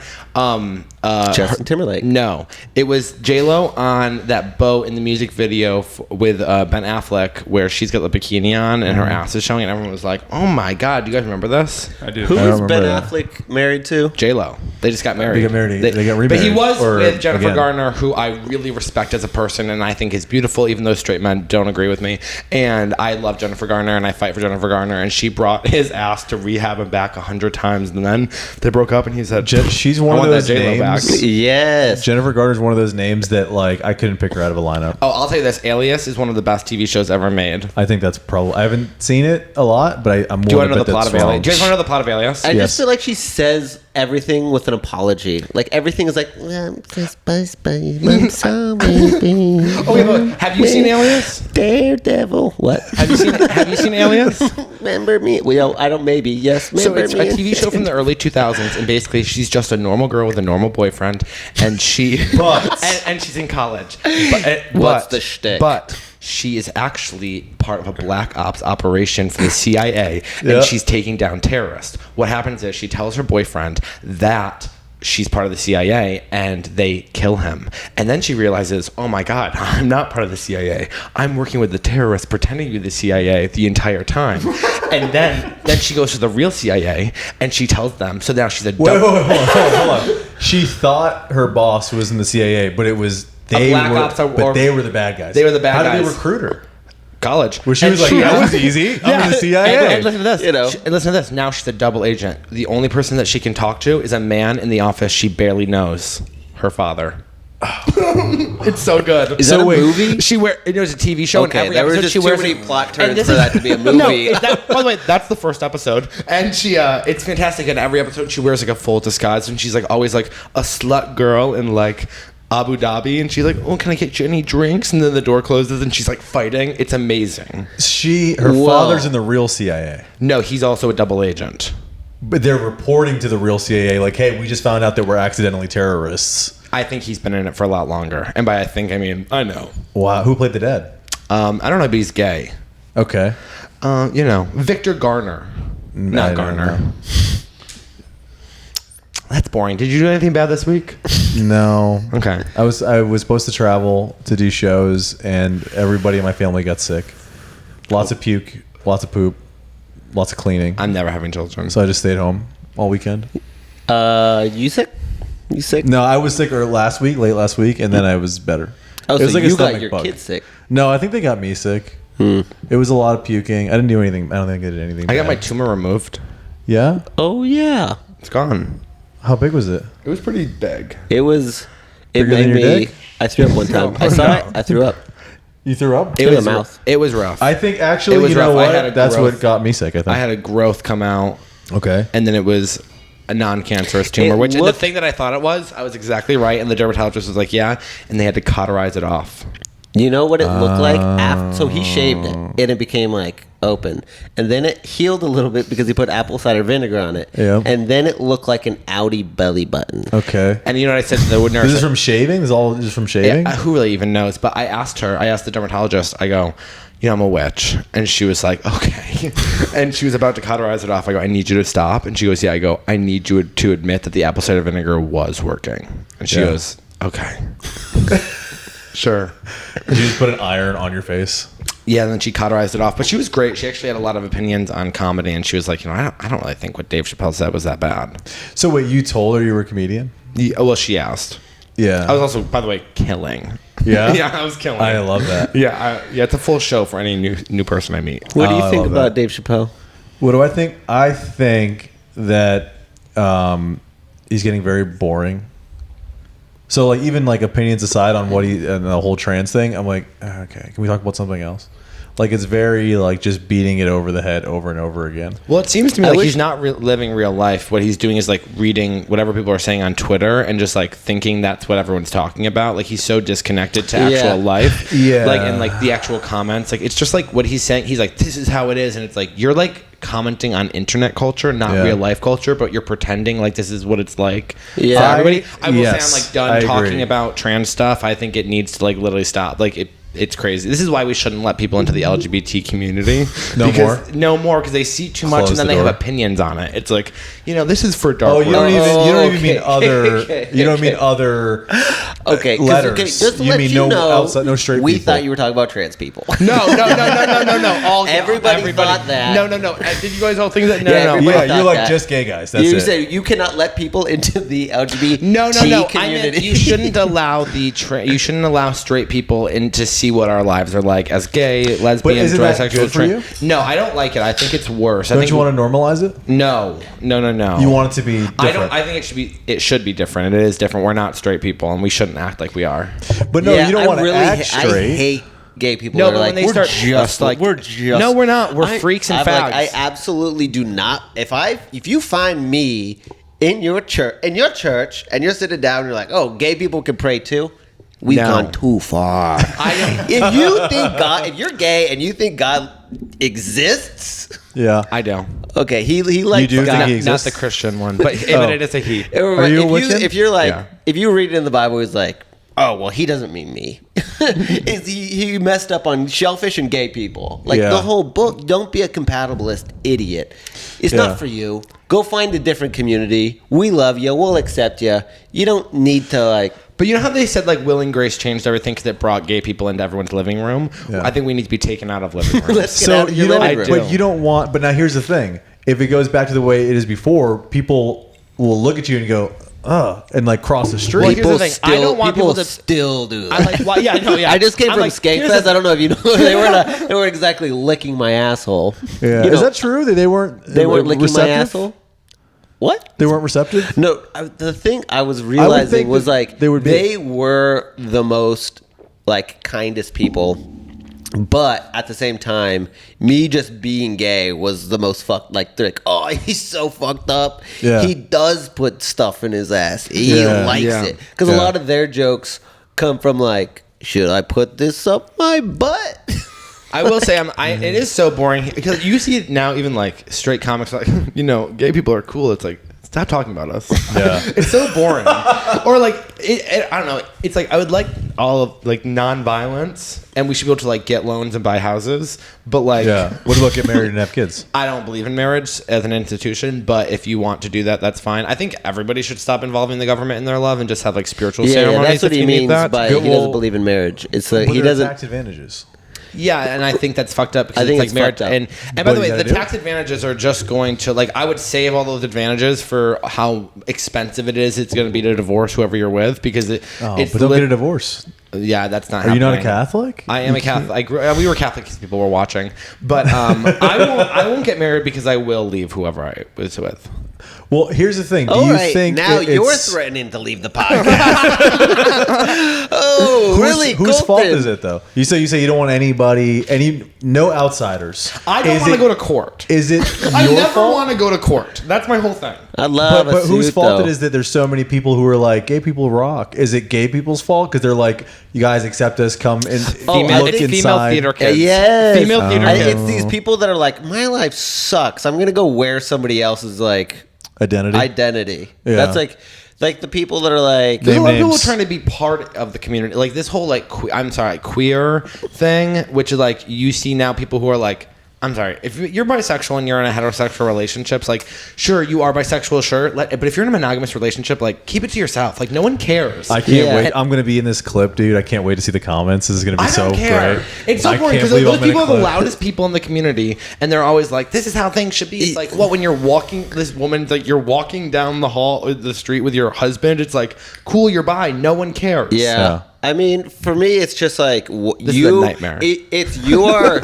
Justin Timberlake. No, it was J Lo on that boat in the music video with Ben Affleck, where she's got the bikini on and her ass is showing, and everyone was like, "Oh my god, do you guys remember this?" I do. Who I was don't Ben remember that. Affleck married to? J Lo. They just got married. They got married. They got But he remarried. was Or with Jennifer again. Garner, who I really respect as a person, and I think is beautiful, even though straight men don't agree with me. And I love Jennifer Garner, and I fight for Jennifer Garner. And she brought his ass to rehab and back 100 times, and then they broke up, and he said, She's "I one of want that those J-Lo back." names. Yes. Jennifer Garner's one of those names that like I couldn't pick her out of a lineup. Oh, I'll tell you this: Alias is one of the best TV shows ever made. I think that's probably. I haven't seen it a lot, but I'm Do you willing want to know to bet the plot that's of Alias? wrong. Do you guys want to know the plot of Alias? I Yes. just feel like she says everything with an apology. Like everything is like, I'm just buzzed by I'm sorry, Okay, look, have you seen Alias? Daredevil. What? Have you seen Alias? Remember me? Well, I don't. Maybe yes. So Remember it's me? a TV show from the early 2000s, and basically she's just a normal girl with a normal boyfriend, and she and she's in college. What's the shtick? But she is actually part of a black ops operation for the CIA, Yeah. and she's taking down terrorists. What happens is she tells her boyfriend that she's part of the CIA, and they kill him. And then she realizes, oh my God, I'm not part of the CIA. I'm working with the terrorists pretending to be the CIA the entire time. And then she goes to the real CIA, and she tells them. So now she's a Wait, hold on. She thought her boss was in the CIA, but it was they black were. ops or- but they were the bad guys. They were the bad How did guys. they recruit her? college. Where she And was like, that was easy. I'm in the CIA. And listen to this. You know. And listen to this. Now she's a double agent. The only person that she can talk to is a man in the office she barely knows. Her father. It's so good. Is that a movie? She it was a TV show. Okay, and every there were episode just she too wears many plot and turns this for is- that to be a No, movie. by the way, that's the first episode, and she it's fantastic. In every episode, she wears like a full disguise, and she's like always like a slut girl in like Abu Dhabi, and she's like, "Oh, can I get you any drinks?" And then the door closes, and she's like fighting. It's amazing. Her father's in the real CIA. No, he's also a double agent. But they're reporting to the real CIA like, hey, we just found out that we're accidentally terrorists. I think he's been in it for a lot longer. And by I think, I mean, I know. Wow. Who played the dad? I don't know, but he's gay. Okay. Victor Garner. Not Garner. That's boring. Did you do anything bad this week? No. Okay. I was supposed to travel to do shows, and everybody in my family got sick. Lots of puke, lots of poop, lots of cleaning. I'm never having children. So I just stayed home all weekend. You sick? You sick? No, I was sick late last week, and then I was better. Oh, it was so like a you got stomach your bug. kids sick? No, I think they got me sick. It was a lot of puking. I didn't do anything. I don't think I did anything. I got bad. my tumor removed. Yeah. Oh yeah. It's gone. How big was it? It was pretty big. It was. It Bigger than made your me. dick? I threw up one time. I saw it. I threw up. You threw up? It was the mouth. It was rough. I think actually, It was you know rough. I what? had a That's growth. what got me sick. I think. I had a growth come out, Okay. and then it was a non-cancerous tumor. It Which the looked- thing that I thought it was, I was exactly right, and the dermatologist was like, "Yeah," and they had to cauterize it off. You know what it looked like after? So he shaved it, and it became like open, and then it healed a little bit because he put apple cider vinegar on it. Yeah. And then it looked like an Audi belly button. Okay. And you know what I said to the nurse? This is from shaving. This is all just from shaving. Yeah, who really even knows? But I asked the dermatologist, I go, I'm a witch. And she was like, okay. And she was about to cauterize it off. I go, I need you to stop. And she goes, yeah. I go, I need you to admit that the apple cider vinegar was working. And she goes, okay. Sure. Did you just put an iron on your face? Yeah, and then she cauterized it off. But she was great. She actually had a lot of opinions on comedy. And she was like, I don't really think what Dave Chappelle said was that bad. So wait, you told her you were a comedian? Yeah, well, she asked. Yeah. I was also, by the way, killing. Yeah? Yeah, I was killing. I love that. Yeah, it's a full show for any new person I meet. What do you I think love about that. Dave Chappelle? What do I think? I think that he's getting very boring. So like even like opinions aside on what he and the whole trans thing, I'm like, okay, can we talk about something else? Like it's very like just beating it over the head over and over again. Well, it seems to me I like wish- he's not living real life. What he's doing is like reading whatever people are saying on Twitter and just like thinking that's what everyone's talking about. Like he's so disconnected to actual life. Yeah. Like and like the actual comments. Like it's just like what he's saying. He's like, this is how it is, and it's like you're like commenting on internet culture, not Yeah. real life culture, but you're pretending like this is what it's like. Yeah. For everybody. I will Yes, say I'm like done I talking agree. about trans stuff. I think it needs to like literally stop. Like it's crazy. This is why we shouldn't let people into the LGBT community. No more because they see too much Close and then the they have door. opinions on it. It's like, this is for dark. Oh, you don't even mean okay. other. You don't mean other. Okay, 'cause, letters. okay, just to You let mean you no know, outside- no straight we people. thought you were talking about trans people. No. All Everybody thought that. No. Did you guys all think that? No, Yeah, no. everybody Yeah, thought you're like that. just gay guys. That's You it. say you cannot let people into the LGBT No. I community. mean, you shouldn't allow you shouldn't allow straight people in to see what our lives are like as gay, lesbian, isn't that bisexual, good for you? No, I don't like it. I think it's worse. I Don't think you want to normalize it? No. You want it to be different. I don't. I think it should be different. It is different. We're not straight people, and we shouldn't act like we are. But no, you don't want to act I straight. hate gay people. No, that are but like, when they we're start just like we're just no, we're not. We're freaks and I'm fags. like, I absolutely do not. If you find me in your church, and you're sitting down, and you're like, oh, gay people can pray too. We've No. gone too far. If you think God, if you're gay and you think God exists, Yeah. I don't. okay, he likes do God. think he Not exists? the Christian one, but it is a he. Are you a Wiccan? If you're like, Yeah. if you read it in the Bible, it's like, oh well, he doesn't mean me. he messed up on shellfish and gay people. Like Yeah. the whole book. Don't be a compatibilist idiot. It's Yeah. not for you. Go find a different community. We love you. We'll accept you. You don't need to like. But you know how they said like Will and Grace changed everything because it brought gay people into everyone's living room? Yeah. I think we need to be taken out of living rooms. Let's get So out of your you don't, living room. but you don't want. But now here's the thing: if it goes back to the way it is before, people will look at you and go, and like cross the street. Well, here's the thing. I don't want people to- still do that. I like. Well, yeah, no, yeah. I just came I'm from like, Skate here's Fest. the- I don't know if you know. They weren't exactly licking my asshole. Yeah. You Is know, that true that they weren't? licking receptive? my asshole? What? They weren't receptive. No, the thing I was realizing think was that like they would be. they were the most like kindest people But at the same time, me just being gay was the most fucked. Like, they're like, oh, he's so fucked up. Yeah. He does put stuff in his ass. He Yeah. likes Yeah. it. Because a lot of their jokes come from like, should I put this up my butt? I will say, it is so boring because you see it now. Even like straight comics, like gay people are cool. It's like, stop talking about us. Yeah. It's so boring. Or like, I don't know. It's like I would like all of like non-violence, and we should be able to like get loans and buy houses. But like, Yeah. What about get married and have kids? I don't believe in marriage as an institution. But if you want to do that, that's fine. I think everybody should stop involving the government in their love and just have like spiritual ceremonies. That's what if he you need means that. by Good, he well- doesn't believe in marriage. It's like But he there are doesn't. tax advantages. Yeah, and I think that's fucked up because I think it's like it's marriage. fucked up. And by What the way, you the gotta do? tax advantages are just going to like I would save all those advantages for how expensive it is. It's going to be to divorce whoever you're with because it's But don't get a divorce. Yeah, that's not. Are you not a happening. Catholic? I am a Catholic. We were Catholic because people were watching, but I won't get married because I will leave whoever I was with. Well, here's the thing. Do All you right, think now it- you're it's- threatening to leave the podcast. Oh, really? Whose fault Colton? is it though? You say you don't want anybody, no outsiders. I don't Is want to it- go to court. Is it I your never fault? want to go to court. That's my whole thing. I love But a whose suit, fault though. it is that there's so many people who are like, gay people rock? Is it gay people's fault because they're like, you guys accept us, come and Female, look it's inside? female theater kids. Yes. Female theater kids. It's these people that are like, my life sucks. I'm gonna go wear somebody else's like Identity. Yeah. That's like the people that are like, There's a lot of people names. trying to be part of the community. Like this whole like queer thing, which is like you see now people who are like, I'm sorry, if you're bisexual and you're in a heterosexual relationships, like sure you are bisexual, sure, but if you're in a monogamous relationship, like keep it to yourself. Like no one cares. I can't Yeah. wait. I'm gonna be in this clip, dude. I can't wait to see the comments. This is gonna be I so don't care. great. It's so I boring can't because believe those I'm in a people are the clip. loudest people in the community, and they're always like, "This is how things should be." It's like, what when you're walking, this woman's like, you're walking down the hall, the street with your husband. It's like, cool, you're bi. No one cares. yeah. Yeah. I mean, for me, it's just like This is a nightmare. It's you're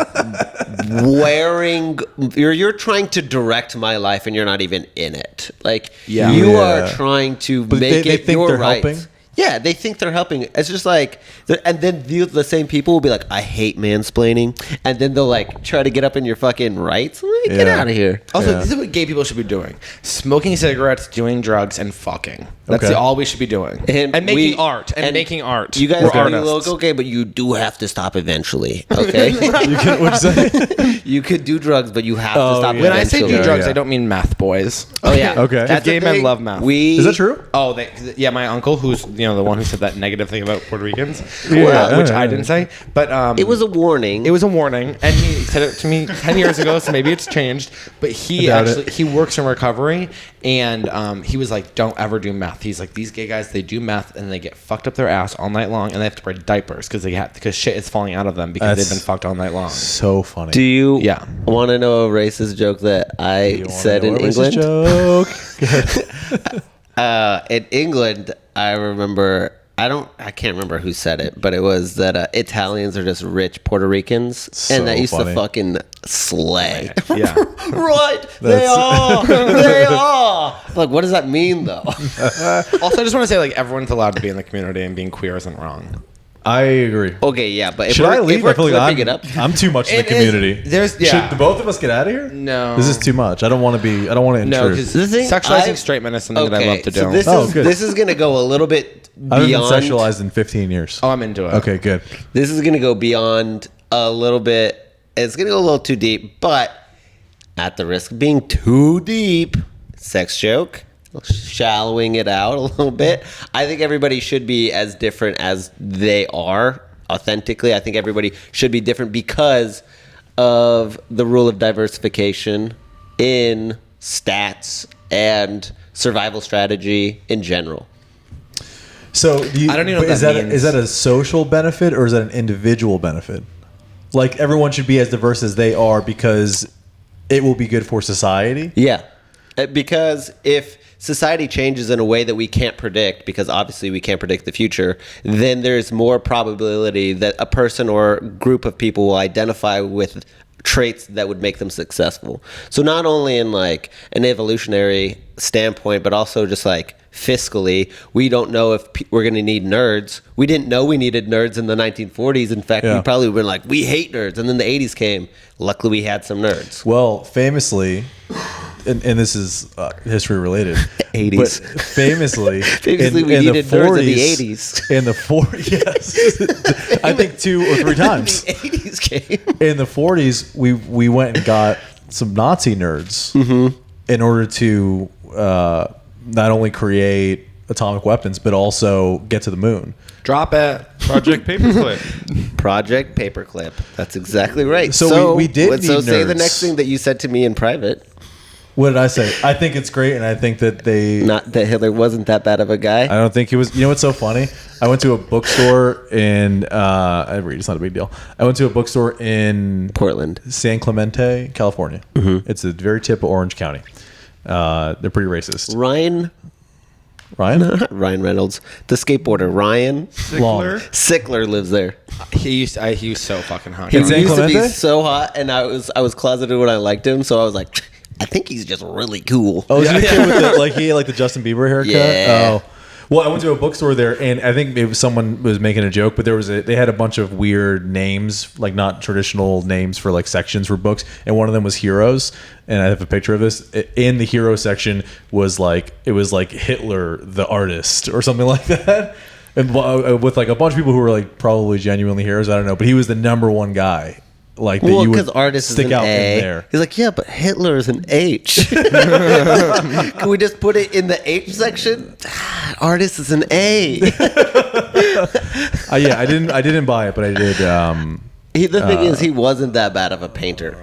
you're trying to direct my life, and you're not even in it. Like Yeah. you Yeah. are trying to But make they it think your they're rights. helping? Yeah, they think they're helping. It's just like, and then the same people will be like, I hate mansplaining, and then they'll like try to get up in your fucking rights. Like, get Yeah. out of here. Also, Yeah. this is what gay people should be doing: smoking cigarettes, doing drugs, and fucking. That's Okay. all we should be doing. And making we- art. And making art. You guys We're are artists. okay, but you do have to stop eventually. Okay, You can, what'd you say? you could do drugs, but you have Oh, to stop yeah. When I say eventually. do drugs, yeah. I don't mean meth, boys. Oh yeah, Okay. That's Gay a men thing. love meth. Is that true? Oh, yeah. My uncle, who's the one who said that negative thing about Puerto Ricans, Yeah. which I didn't say, but It was a warning. It was a warning, and he said it to me 10 years ago, so maybe it's changed. But he I doubt actually it. he works in recovery, and he was like, "Don't ever do meth." He's like, "These gay guys, they do meth, and they get fucked up their ass all night long, and they have to wear diapers because shit is falling out of them because That's- they've been fucked all night long." So funny. Do you Yeah. want to know a racist joke that I You wanna said know in what was his England? Joke. In England, I remember. I can't remember who said it, but it was that Italians are just rich Puerto Ricans, So and that used funny. to fucking slay. Yeah. Right, they are. They are. Like, what does that mean, though? Also, I just want to say, like, everyone's allowed to be in the community, and being queer isn't wrong. I agree. Okay, yeah, but if Should I we're, leave? if we're I feel like clipping it up, I'm too much in the It is- community. yeah. Should both of us get out of here? No. This is too much. I don't want to be. I don't want to No, intrude. because The thing- sexualizing I've- straight men is something that I love to do. So this Oh, is good. this is gonna go a little bit I haven't been beyond. sexualized in 15 years. Oh, I'm into it. Okay, good. This is gonna go beyond a little bit. It's gonna go a little too deep, but at the risk of being too deep, sex joke, shallowing it out a little bit. I think everybody should be as different as they are authentically. I think everybody should be different because of the rule of diversification in stats and survival strategy in general. So do you, I don't even know but what is that that means. is that a social benefit or is that an individual benefit? Like everyone should be as diverse as they are because it will be good for society. Yeah. Because if society changes in a way that we can't predict, because obviously we can't predict the future, then there's more probability that a person or group of people will identify with traits that would make them successful. So not only in like an evolutionary standpoint, but also just like fiscally. We don't know if we're going to need nerds. We didn't know we needed nerds in the 1940s. In fact, we probably would have been like, we hate nerds. And then the 80s came. Luckily, we had some nerds. Well, famously, and this is history related. 80s. But famously, We needed nerds in the 80s. In the 40s, yes. I think 2 or 3 times. The 80s came. In the 40s, we went and got some Nazi nerds in order to not only create atomic weapons, but also get to the moon. Drop it. Project Paperclip. Project Paperclip. That's exactly right. So we did need So say the nerds. next thing that you said to me in private. What did I say? I think it's great, and I think that they... Not that Hitler wasn't that bad of a guy. I don't think he was... You know what's so funny? I went to a bookstore in... I read, it's not a big deal. I went to a bookstore in... Portland. San Clemente, California. It's the very tip of Orange County. They're pretty racist. Ryan Reynolds, the skateboarder. Ryan Sickler. Sickler lives there. He was so fucking hot. In He San used to be Clemente? so hot, and I was closeted when I liked him, so I was like, I think he's just really cool. Oh, is he the kid with the, like, he had like the Justin Bieber haircut? Yeah. Oh. Well, I went to a bookstore there, and I think it was someone was making a joke, but they had a bunch of weird names, like not traditional names for like sections for books, and one of them was Heroes, and I have a picture of this. In the hero section was like Hitler the artist or something like that, and with like a bunch of people who were like probably genuinely heroes. I don't know, but he was the number one guy. Like that you would artist stick is an out A. in there. He's like, yeah, but Hitler is an H. Can we just put it in the H section? Artist is an A. Yeah, I didn't buy it, but I did. The thing is, he wasn't that bad of a painter.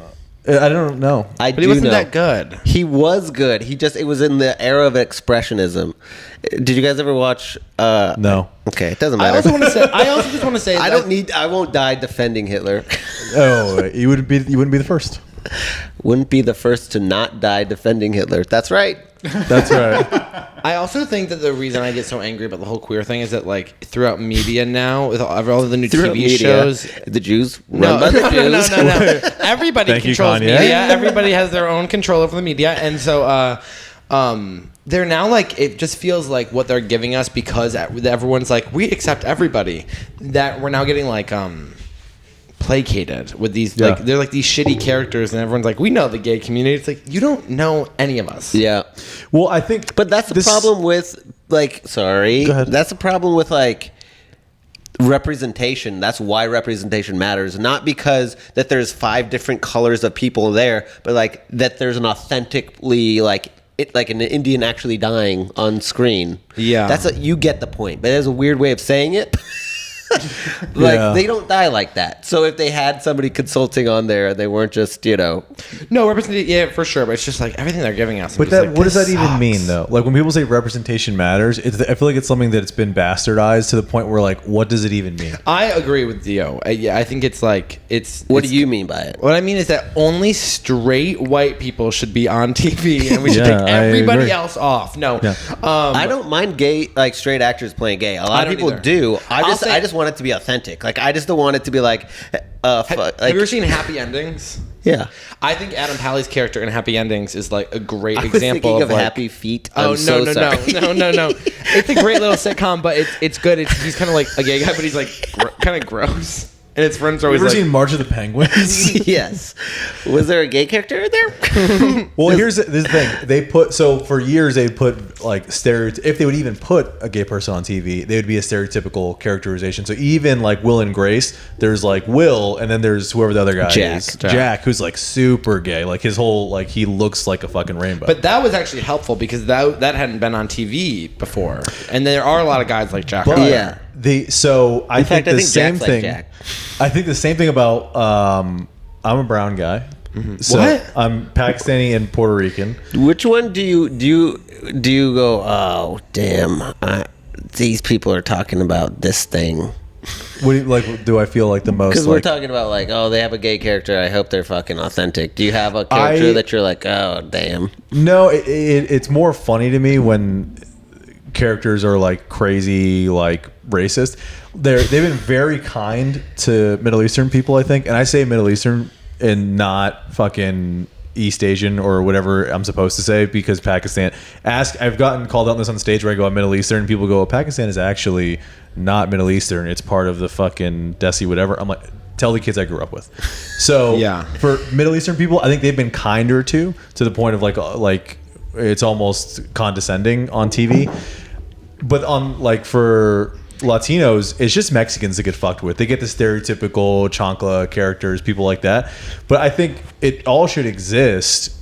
I don't know. I But do he wasn't know. that good. He was good. It was in the era of expressionism. Did you guys ever watch? No. Okay, it doesn't I matter. also just want to say. I won't die defending Hitler. Oh, you wouldn't be the first. Wouldn't be the first to not die defending Hitler. That's right. That's right. I also think that the reason I get so angry about the whole queer thing is that like throughout media now, with all of the new Throughout TV media, shows. the Jews No, run by the no, Jews. no. Everybody Thank you, controls Kanye. media. Everybody has their own control over the media, and so they're now like it just feels like what they're giving us because everyone's like we accept everybody. That we're now getting like placated with these like they're like these shitty characters, and everyone's like we know the gay community. It's like you don't know any of us. Yeah. Well, I think, But that's the problem with like sorry. Go ahead. That's the problem with like representation. That's why representation matters. Not because that there's 5 different colors of people there, but like that there's an authentically like an Indian actually dying on screen. Yeah. You get the point. But there's a weird way of saying it. Like they don't die like that. So if they had somebody consulting on there, they weren't just No, representation, yeah, for sure. But it's just like everything they're giving us. I'm but just like, what does this that even sucks. mean, though? Like when people say representation matters, I feel like it's something that's been bastardized to the point where like, what does it even mean? I agree with Dio. Yeah, I think it's like it's. What it's- do you mean by it? What I mean is that only straight white people should be on TV, and we should Yeah, take I everybody agree. else off. No, Yeah. I don't mind gay, like straight actors playing gay. A lot I of don't people either. do. I I'll say- just want it to be authentic. Like I just don't want it to be like, Have you ever seen Happy Endings? yeah. I think Adam Pally's character in Happy Endings is like a great I was example thinking of of like, Happy Feet. Oh I'm so sorry. no! It's a great little sitcom, but it's good. He's kind of like a gay guy, but he's like kind of gross, and his friends are Have you always ever like, seen March of the Penguins? Yes. Was there a gay character in there? Well, here's the thing. They put for years they put like if they would even put a gay person on TV, they would be a stereotypical characterization. So even like Will and Grace, there's like Will, and then there's whoever the other guy Jack. is, Jack, who's like super gay. Like his whole like he looks like a fucking rainbow. But that was actually helpful because that hadn't been on TV before, and there are a lot of guys like Jack. But Yeah. I think fact, I the think same Jack's like thing. Jack. I think the same thing about I'm a brown guy. So What? I'm Pakistani and Puerto Rican. Which one do you go? Oh, damn! These people are talking about this thing. What do you, like? Do I feel like the most? Because we're Like, talking about like, oh, they have a gay character. I hope they're fucking authentic. Do you have a character that you're like, oh, damn? no, it's more funny to me when characters are like crazy, like racist. They've been very kind to Middle Eastern people, I think, and I say Middle Eastern and not fucking East Asian or whatever I'm supposed to say because Pakistan. I've gotten called out on this on stage where I go, I'm Middle Eastern, and people go, Pakistan is actually not Middle Eastern. It's part of the fucking Desi whatever. I'm like, tell the kids I grew up with. So for Middle Eastern people, I think they've been kinder to the point of like it's almost condescending on TV. But on like for Latinos, it's just Mexicans that get fucked with. They get the stereotypical chancla characters, people like that. But I think it all should exist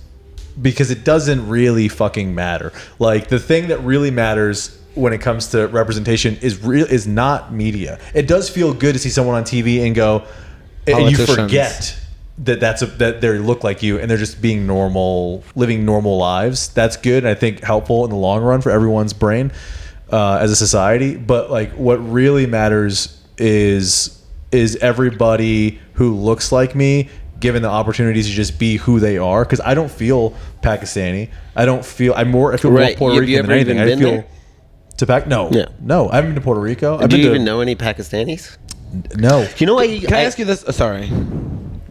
because it doesn't really fucking matter. Like the thing that really matters when it comes to representation is not media. It does feel good to see someone on TV and go, and you forget that they look like you and they're just being normal, living normal lives. That's good. And I think helpful in the long run for everyone's brain. As a society, but like what really matters is everybody who looks like me given the opportunities to just be who they are, because I don't feel Pakistani. I feel more Puerto Rican than anything. I feel no, I haven't been to Puerto Rico. Do you even know any Pakistanis? No. You know what? Can I ask you this? Sorry.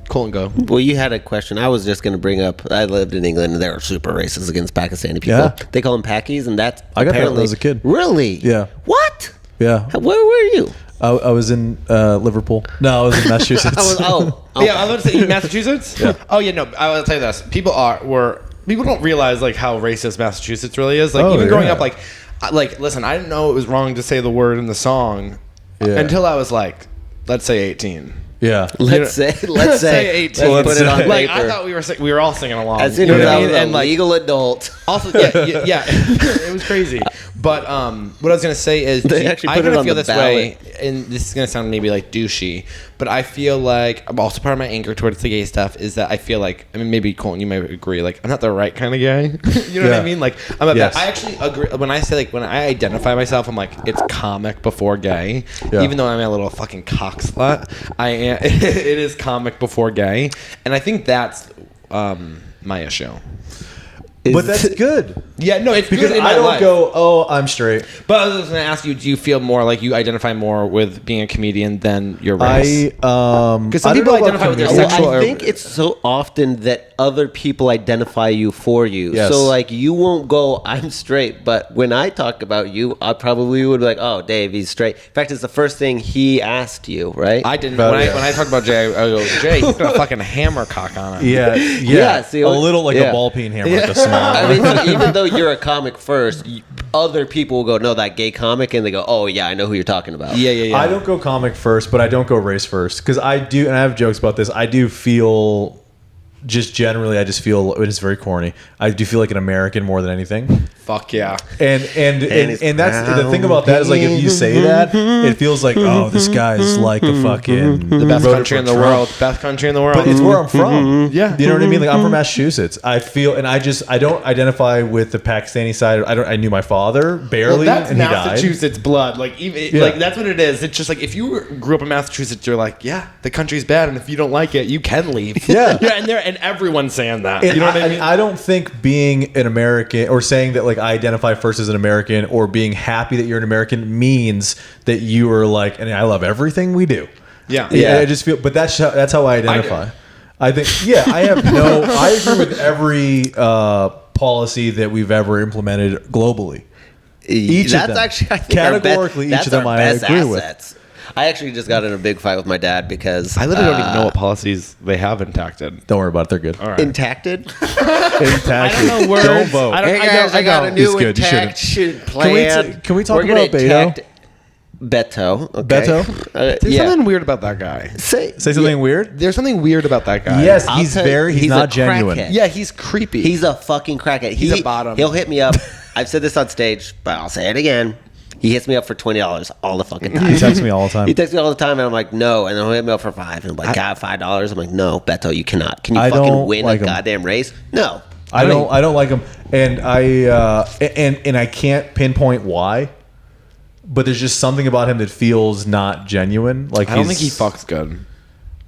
Colton, go. Well, you had a question. I was just going to bring up. I lived in England, and they were super racist against Pakistani people. Yeah. They call them Pakis, and that's I got that when I was a kid. Really? Yeah. What? Yeah. Where were you? I was in Liverpool. No, I was in Massachusetts. Yeah, I was about to say Massachusetts. Yeah. Oh yeah, no. I will tell you this: people don't realize like how racist Massachusetts really is. Like even growing up, like listen, I didn't know it was wrong to say the word in the song until I was like, let's say 18. Yeah. Let's say 18. Let's put it on like paper. I thought we were all singing along. As soon as I was a legal adult. Also, yeah, it was crazy. But what I was gonna say is, I kind of feel this way, and this is gonna sound maybe like douchey, but I feel like I'm also part of my anger towards the gay stuff is that I feel like, I mean, maybe Colton, you might agree, like I'm not the right kind of gay. You know what I mean? Like I'm a I actually agree when I say like when I identify myself, I'm like it's comic before gay, even though I'm a little fucking cock slut. I am. It is comic before gay, and I think that's my issue. But that's good. Yeah, no, it's because good in I my don't life. go, oh, I'm straight. But I was going to ask you, do you feel more like you identify more with being a comedian than your race? Because some people identify with their sexual. I think it's so often that other people identify you for you. Yes. So like you won't go, I'm straight, but when I talk about you, I probably would be like, oh, Dave, he's straight. In fact, it's the first thing he asked you, right? I didn't. When I talked about Jay, I go, Jay, he's got a fucking hammer cock on it. Yeah. See, a little like a ball peen hammer, like a small. I mean, so even though you're a comic first, other people will go, no, that gay comic, and they go, oh yeah, I know who you're talking about. Yeah. I don't go comic first, but I don't go race first because I do, and I have jokes about this. I do feel, just generally, I just feel it is very corny. I do feel like an American more than anything. Fuck yeah. And that's the thing about that is like if you say that, it feels like, oh, this guy's like the fucking the best country in the world. Best country in the world. But it's where I'm from. Yeah. You know what I mean? Like I'm from Massachusetts. I feel, and I don't identify with the Pakistani side. I knew my father barely, that's and he Massachusetts died. blood. Like even like that's what it is. It's just like if you grew up in Massachusetts, you're like, yeah, the country's bad, and if you don't like it, you can leave. Yeah. and everyone's saying that. And you know what I mean? I don't think being an American or saying that like I identify first as an American or being happy that you're an American means that you are like, and I love everything we do. Yeah. I just feel, but that's how I identify. I think, I agree with every policy that we've ever implemented globally. Each of them. Actually, I think categorically, each of them I agree with. I actually just got in a big fight with my dad because I literally don't even know what policies they have intacted. Don't worry about it; they're good. All right. Intacted. I don't know words. Don't vote. I got a new intact plan. Can we talk about Beto? Beto. Okay. Beto? There's something weird about that guy. Say something weird? There's something weird about that guy. Yes, he's not genuine. Crackhead. Yeah, he's creepy. He's a fucking crackhead. He's a bottom. He'll hit me up. I've said this on stage, but I'll say it again. He hits me up for $20 all the fucking time. He texts me all the time. He texts me all the time, and I'm like, no. And then he'll hit me up for $5. And I'm like, God, $5? I'm like, no, Beto, you cannot. Can you fucking win a goddamn race? No. I don't like him, and I can't pinpoint why, but there's just something about him that feels not genuine. Like I don't think he fucks good.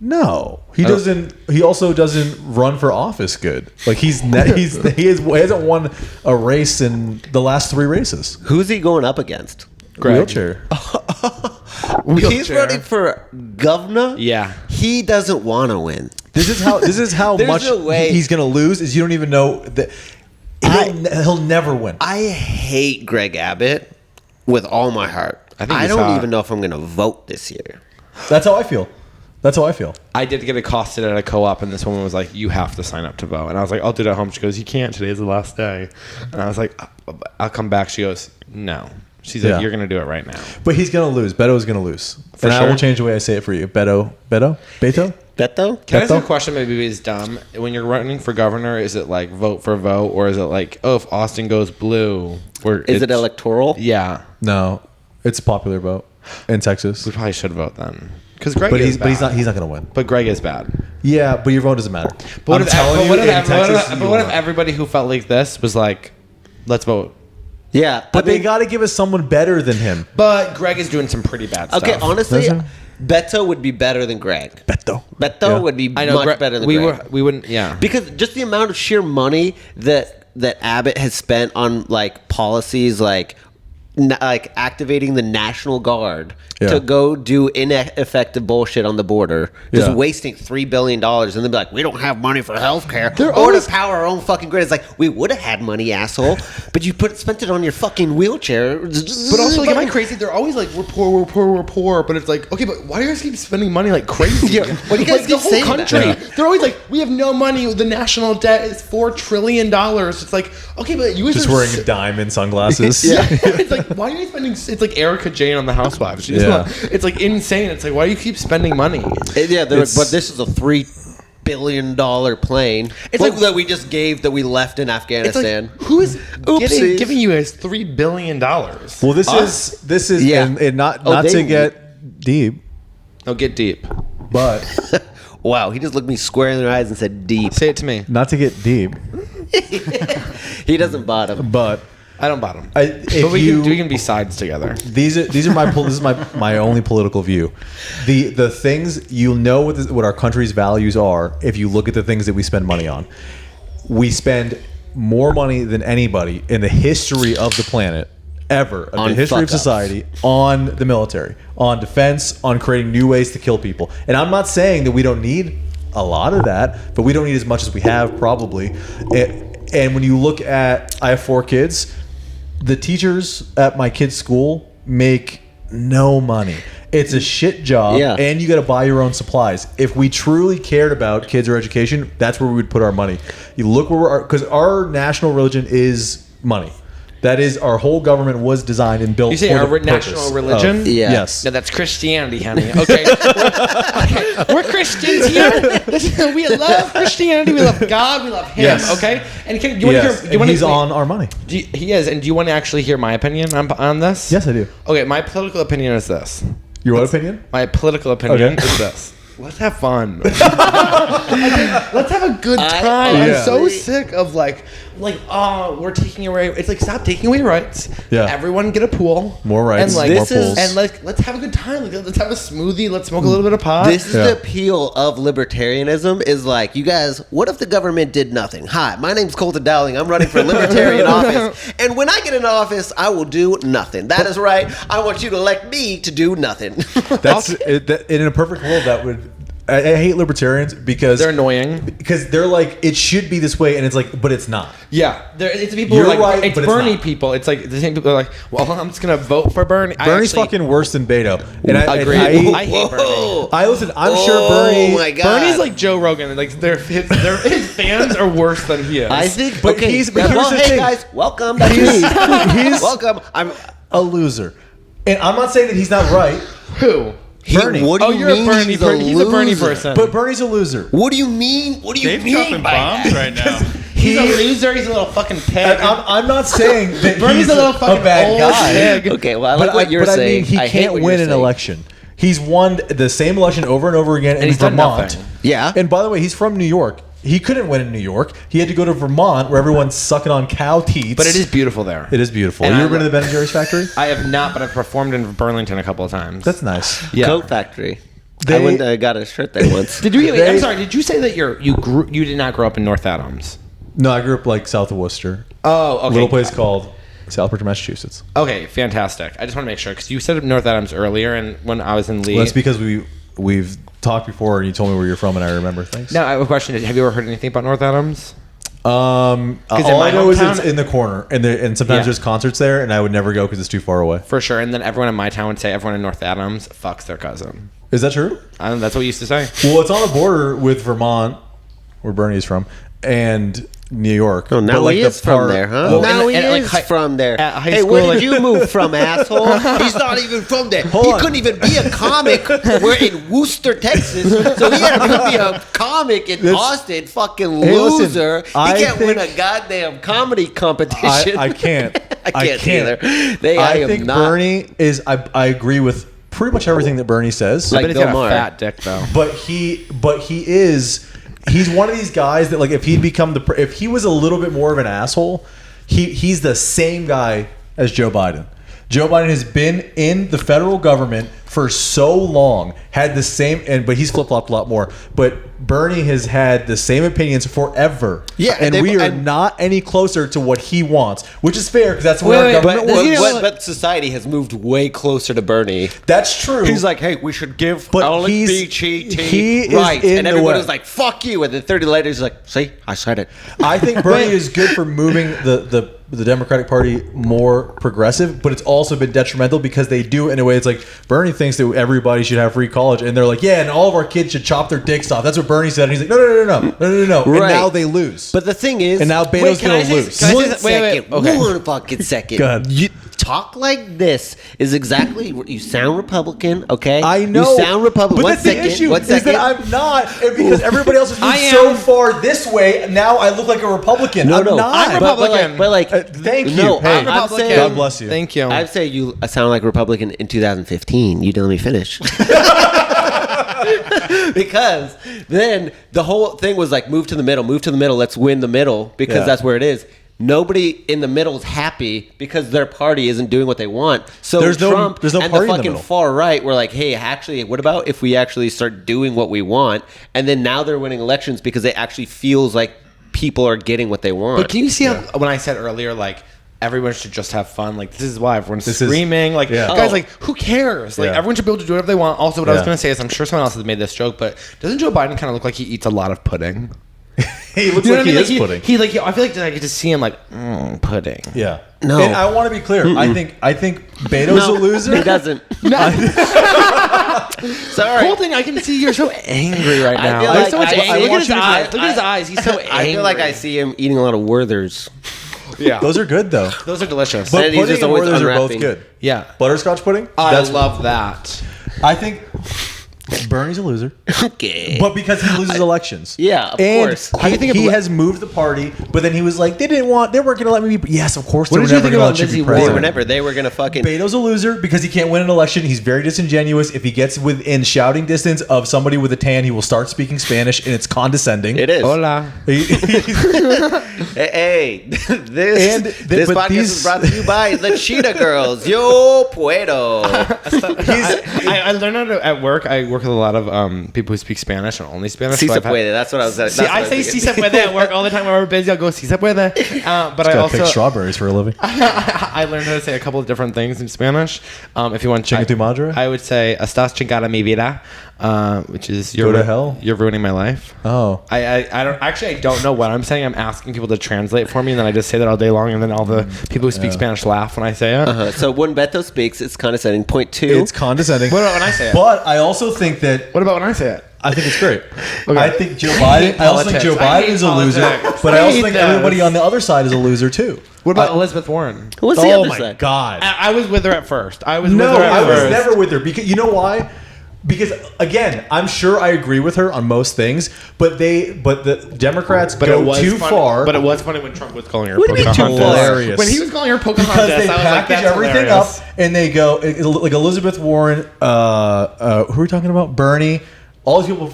No, he doesn't. He also doesn't run for office good. Like he hasn't won a race in the last 3 races. Who's he going up against? Wheelchair. He's running for governor. Yeah, he doesn't want to win. This is how There's much no way. he's gonna lose. Is you don't even know that he'll never win. I hate Greg Abbott with all my heart. I think I he's don't hot. even know if I'm going to vote this year. That's how I feel. That's how I feel. I did get accosted at a co-op, and this woman was like, "You have to sign up to vote." And I was like, "I'll do it at home." She goes, "You can't. Today's the last day." And I was like, "I'll come back." She goes, "No." She's like, Yeah. "You're gonna do it right now." But he's gonna lose. Beto's gonna lose. And I sure. will change the way I say it for you. Beto? Beto? Can I ask you Beto? a question? Maybe it's dumb. When you're running for governor, is it like vote for vote, or is it like, oh, if Austin goes blue, Is it electoral? Yeah, No, it's a popular vote in Texas. we probably should vote then. Because Greg But is he's bad. he's not gonna win. But Greg is bad. Yeah, but your vote doesn't matter. But what, I'm if, telling but you, what, if, in but Texas, what if, you but what will if win. everybody who felt like this was like, let's vote? Yeah. But they got to give us someone better than him. But Greg is doing some pretty bad stuff. Okay, honestly, Does Beto would be better than Greg. Beto. Beto Yeah. would be I know much Greg, better than we Greg. we wouldn't. Yeah. Because just the amount of sheer money that Abbott has spent on like policies like activating the National Guard Yeah. to go do ineffective bullshit on the border, just Yeah. wasting $3 billion, and then be like, we don't have money for healthcare They're or always- to power our own fucking grid. It's like, we would have had money, asshole, but you spent it on your fucking wheelchair. But also, like, am I crazy? They're always like, we're poor, we're poor, we're poor. But it's like, okay, but why do you guys keep spending money like crazy? Yeah, why do you guys like, keep the whole saying country? that? They're always like, we have no money. The national debt is $4 trillion. It's like, okay, but you guys Just are wearing diamond sunglasses. Yeah, it's like, why are you spending? It's like Erica Jane on The Housewives. She's Yeah. not, it's like insane. It's like, why do you keep spending money? Yeah, It's- but this is a $3 billion plane. It's Well, like- that we just gave that we left in It's like, Afghanistan. who is Oopsies. giving you guys $3 billion? Well, this is Yeah. and not Oh, not they- to get deep, Oh, get deep. but Wow, he just looked me square in the eyes and said deep. Say it to me. not to get deep, He doesn't bottom. but I don't bottom. if But we you can be sides together. these are my this is my only political view. The things you'll know what our country's values are if you look at the things that we spend money on. We spend more money than anybody in the history of the planet ever, of On the history of fuck-ups. society, on the military, on defense, on creating new ways to kill people. And I'm not saying that we don't need a lot of that, but we don't need as much as we have probably. And when you look at, I have 4 kids. The teachers at my kids' school make no money. It's a shit job, Yeah. and you got to buy your own supplies. If we truly cared about kids or education, that's where we would put our money. You look where we're, because our national religion is money. That is, our whole government was designed and built. You say for our the national purpose religion? of- Yeah. Yes. No, that's Christianity, honey. Okay, we're Christians here. We love Christianity. We love God. We love Him. Yes. Okay, and you want Yes. to hear? And he's on our money. He is. And do you want to actually hear my opinion on this? Yes, I do. Okay, my political opinion is this. Your what opinion? My political opinion Okay. is this. Let's have fun. Let's have a good time. I'm Yeah. so sick of like, oh, we're taking away. It's like, stop taking away rights. Yeah. Everyone get a pool. More rights, And like more pools. and like, let's have a good time. Like, let's have a smoothie. Let's smoke a little bit of pot. This is Yeah. the appeal of libertarianism is like, you guys, what if the government did nothing? Hi, my name's Colton Dowling. I'm running for libertarian office. And when I get in office, I will do nothing. That is right. I want you to elect me to do nothing. That's in a perfect world. That would. I hate libertarians because They're annoying. Because they're like, it should be this way, and it's like, but it's not. Yeah, it's people who You're are like, right, it's but it's Bernie not. people. It's like the same people are like, well, I'm just gonna vote for Bernie. Bernie's fucking worse than Beto. And Agree. I hate Bernie. Whoa. I listen. I'm sure Bernie. Oh my God. Bernie's like Joe Rogan. Like his fans are worse than he is. I think, But okay. he's- but here's well, the hey thing. guys, welcome. That's He's- me. he's- Welcome. I'm. a loser, and I'm not saying that he's not right. Who? Bernie. What do Oh, you you're a mean Bernie he's person. He's a Bernie loser? person. But Bernie's a loser. What do you mean? What do you Dave's mean dropping by bombs that? right now. He's a loser. He's a little fucking pig. I'm not saying that Bernie's he's a little fucking bad old guy. pig. Okay, well, I like what you're but saying. I mean, he hate can't what win you're an saying. election. He's won the same election over and over again in he's done Vermont. nothing. Yeah. And by the way, he's from New York. He couldn't win in New York. He had to go to Vermont, where everyone's sucking on cow teats. But it is beautiful there. It is beautiful. And you I ever been to lo- the Ben & Jerry's factory? I have not, but I've performed in Burlington a couple of times. That's nice. yeah. Coat factory. They- I went. I got a shirt there once. Did you? I'm They- sorry. Did you say that you did not grow up in North Adams? No, I grew up like south of Worcester. Oh, okay. A little place called Southbridge, Massachusetts. Okay, fantastic. I just want to make sure because you said North Adams earlier, and when I was in Lee. Well, that's because we've talked before, and you told me where you're from, and I remember things. Now I have a question. Have you ever heard anything about North Adams? All in I my know is hometown- it's in the corner, and sometimes Yeah. there's concerts there, and I would never go because it's too far away. For sure. And then everyone in my town would say everyone in North Adams fucks their cousin. Is that true? That's what we used to say. Well, it's on the border with Vermont, where Bernie's from, and New York. Oh, now But, he the is from there, huh? Well, now and- he and, like, is hi- from there. at high Hey, school, where like- did you move from, asshole? He's not even from there. Hold He on. couldn't even be a comic. We're in Worcester, Texas, so he had to be a comic in Austin. Fucking Hey, listen, loser. I He can't win a think- goddamn comedy competition. I can't. I can't either. I am think not. Bernie is. I agree with pretty much everything that Bernie says. Like But he's got Bill a Maher. fat dick though. But he is. He's one of these guys that, like, if he'd become if he was a little bit more of an asshole, he's the same guy as Joe Biden. Joe Biden has been in the federal government for so long, had the same, but he's flip flopped a lot more. But Bernie has had the same opinions forever. Yeah, and they- we are and- not any closer to what he wants, which is fair because that's where our government But, works. but society has moved way closer to Bernie. That's true. He's like, hey, we should give But LGBTT he is rights. in And the everybody's way. like, fuck you. And then 30 later, he's like, see, I said it. I think Bernie is good for moving the Democratic Party more progressive, but it's also been detrimental because they do it in a way. It's like Bernie thinks that everybody should have free college, and they're like, yeah, and all of our kids should chop their dicks off. That's what Bernie said, and he's like, no. And Right. now they lose. But the thing is, And now Beto's can I gonna say- lose. can I say one that- wait, wait, second, okay. one fucking second. Go ahead. You talk like this is exactly you sound Republican. Okay, I know. you sound Republican. But One that's the second, issue one is second. that I'm not, and because everybody else has moved I so am. far this way. Now I look like a Republican. No, I'm no, not. I'm Republican. But like, Thank you. No, Hey, I'm Republican. saying, God bless you. Thank you. I'd say you sound like Republican in 2015. You didn't let me finish. Because then the whole thing was like, move to the middle, let's win the middle because Yeah. that's where it is. Nobody in the middle is happy because their party isn't doing what they want. So There's no Trump party and in the the fucking middle. far right were like, hey, actually, what about if we actually start doing what we want? And then now they're winning elections because it actually feels like people are getting what they want. But can you see how when I said earlier, like everyone should just have fun? Like this is why everyone's This is- screaming. Like yeah. guys, Oh. like who cares? Like Yeah. everyone should be able to do whatever they want. Also, what I was Yeah. going to say is, I'm sure someone else has made this joke, but doesn't Joe Biden kind of look like he eats a lot of pudding? he looks You know like what I mean? he Like is pudding. He like I feel like I get to see him like pudding. Yeah. No. And I want to be clear. I think Beto's a loser. He doesn't. Sorry. Colton, I can see you're so angry right I now. feel There's like so much I- anger. I Look want at his you to- eyes. Look at his eyes. He's so angry. I feel like I see him eating a lot of Werthers. Yeah, Those are good though. those are delicious. But And he's pudding just and always Werther's are both unwrapping. good. Yeah, Butterscotch pudding? I love that. I think Bernie's a loser. Okay. But because he loses elections. Yeah, of and course. How do you think he of- has moved the party, but then he was like, they weren't going to let me be. Yes, of course. What they did were you never think gonna about let you be Lizzie president. Warren? Whenever they were gonna fucking Beto's a loser because he can't win an election. He's very disingenuous. If he gets within shouting distance of somebody with a tan, he will start speaking Spanish, and it's condescending. it is. Hola. Hey, this but podcast these- is brought to you by the Cheetah Girls. Yo puedo. I learned how to at work. I work with a lot of people who speak Spanish and only Spanish. Si so se I've had- puede. That's what I was saying. See, I say si se puede at work all the time when we're busy. I'll go si se puede. But I Gotta also pick strawberries for a living. I learned how to say a couple of different things in Spanish. If you want, Chinga tu madre? I would say "Estás chingada mi vida," which is Go to hell? You're ruining my life. Oh. I don't know what I'm saying. I'm asking people to translate for me, and then I just say that all day long, and then all the people who speak Spanish laugh when I say it. So when Beto speaks, it's condescending. Point two. It's condescending. What about when I say it? But I also think that What about when I say it? I think it's great. Okay. I think Joe Biden. I also think politics. Joe I Biden hate is a loser, politics. but I I also hate think this. everybody on the other side is a loser too. What about Elizabeth Warren? What's the Oh other my side? God! I was with her at first. No, with her at I was first. never with her because you know why? Because again, I'm sure I agree with her on most things, but the Democrats go too funny, far. But it was funny when Trump was calling her What do you mean too Pocahontas. far? Hilarious. When he was calling her Pocahontas, because they I was like, package that's everything hilarious. up and they go like Elizabeth Warren. Who are we talking about? Bernie. All these people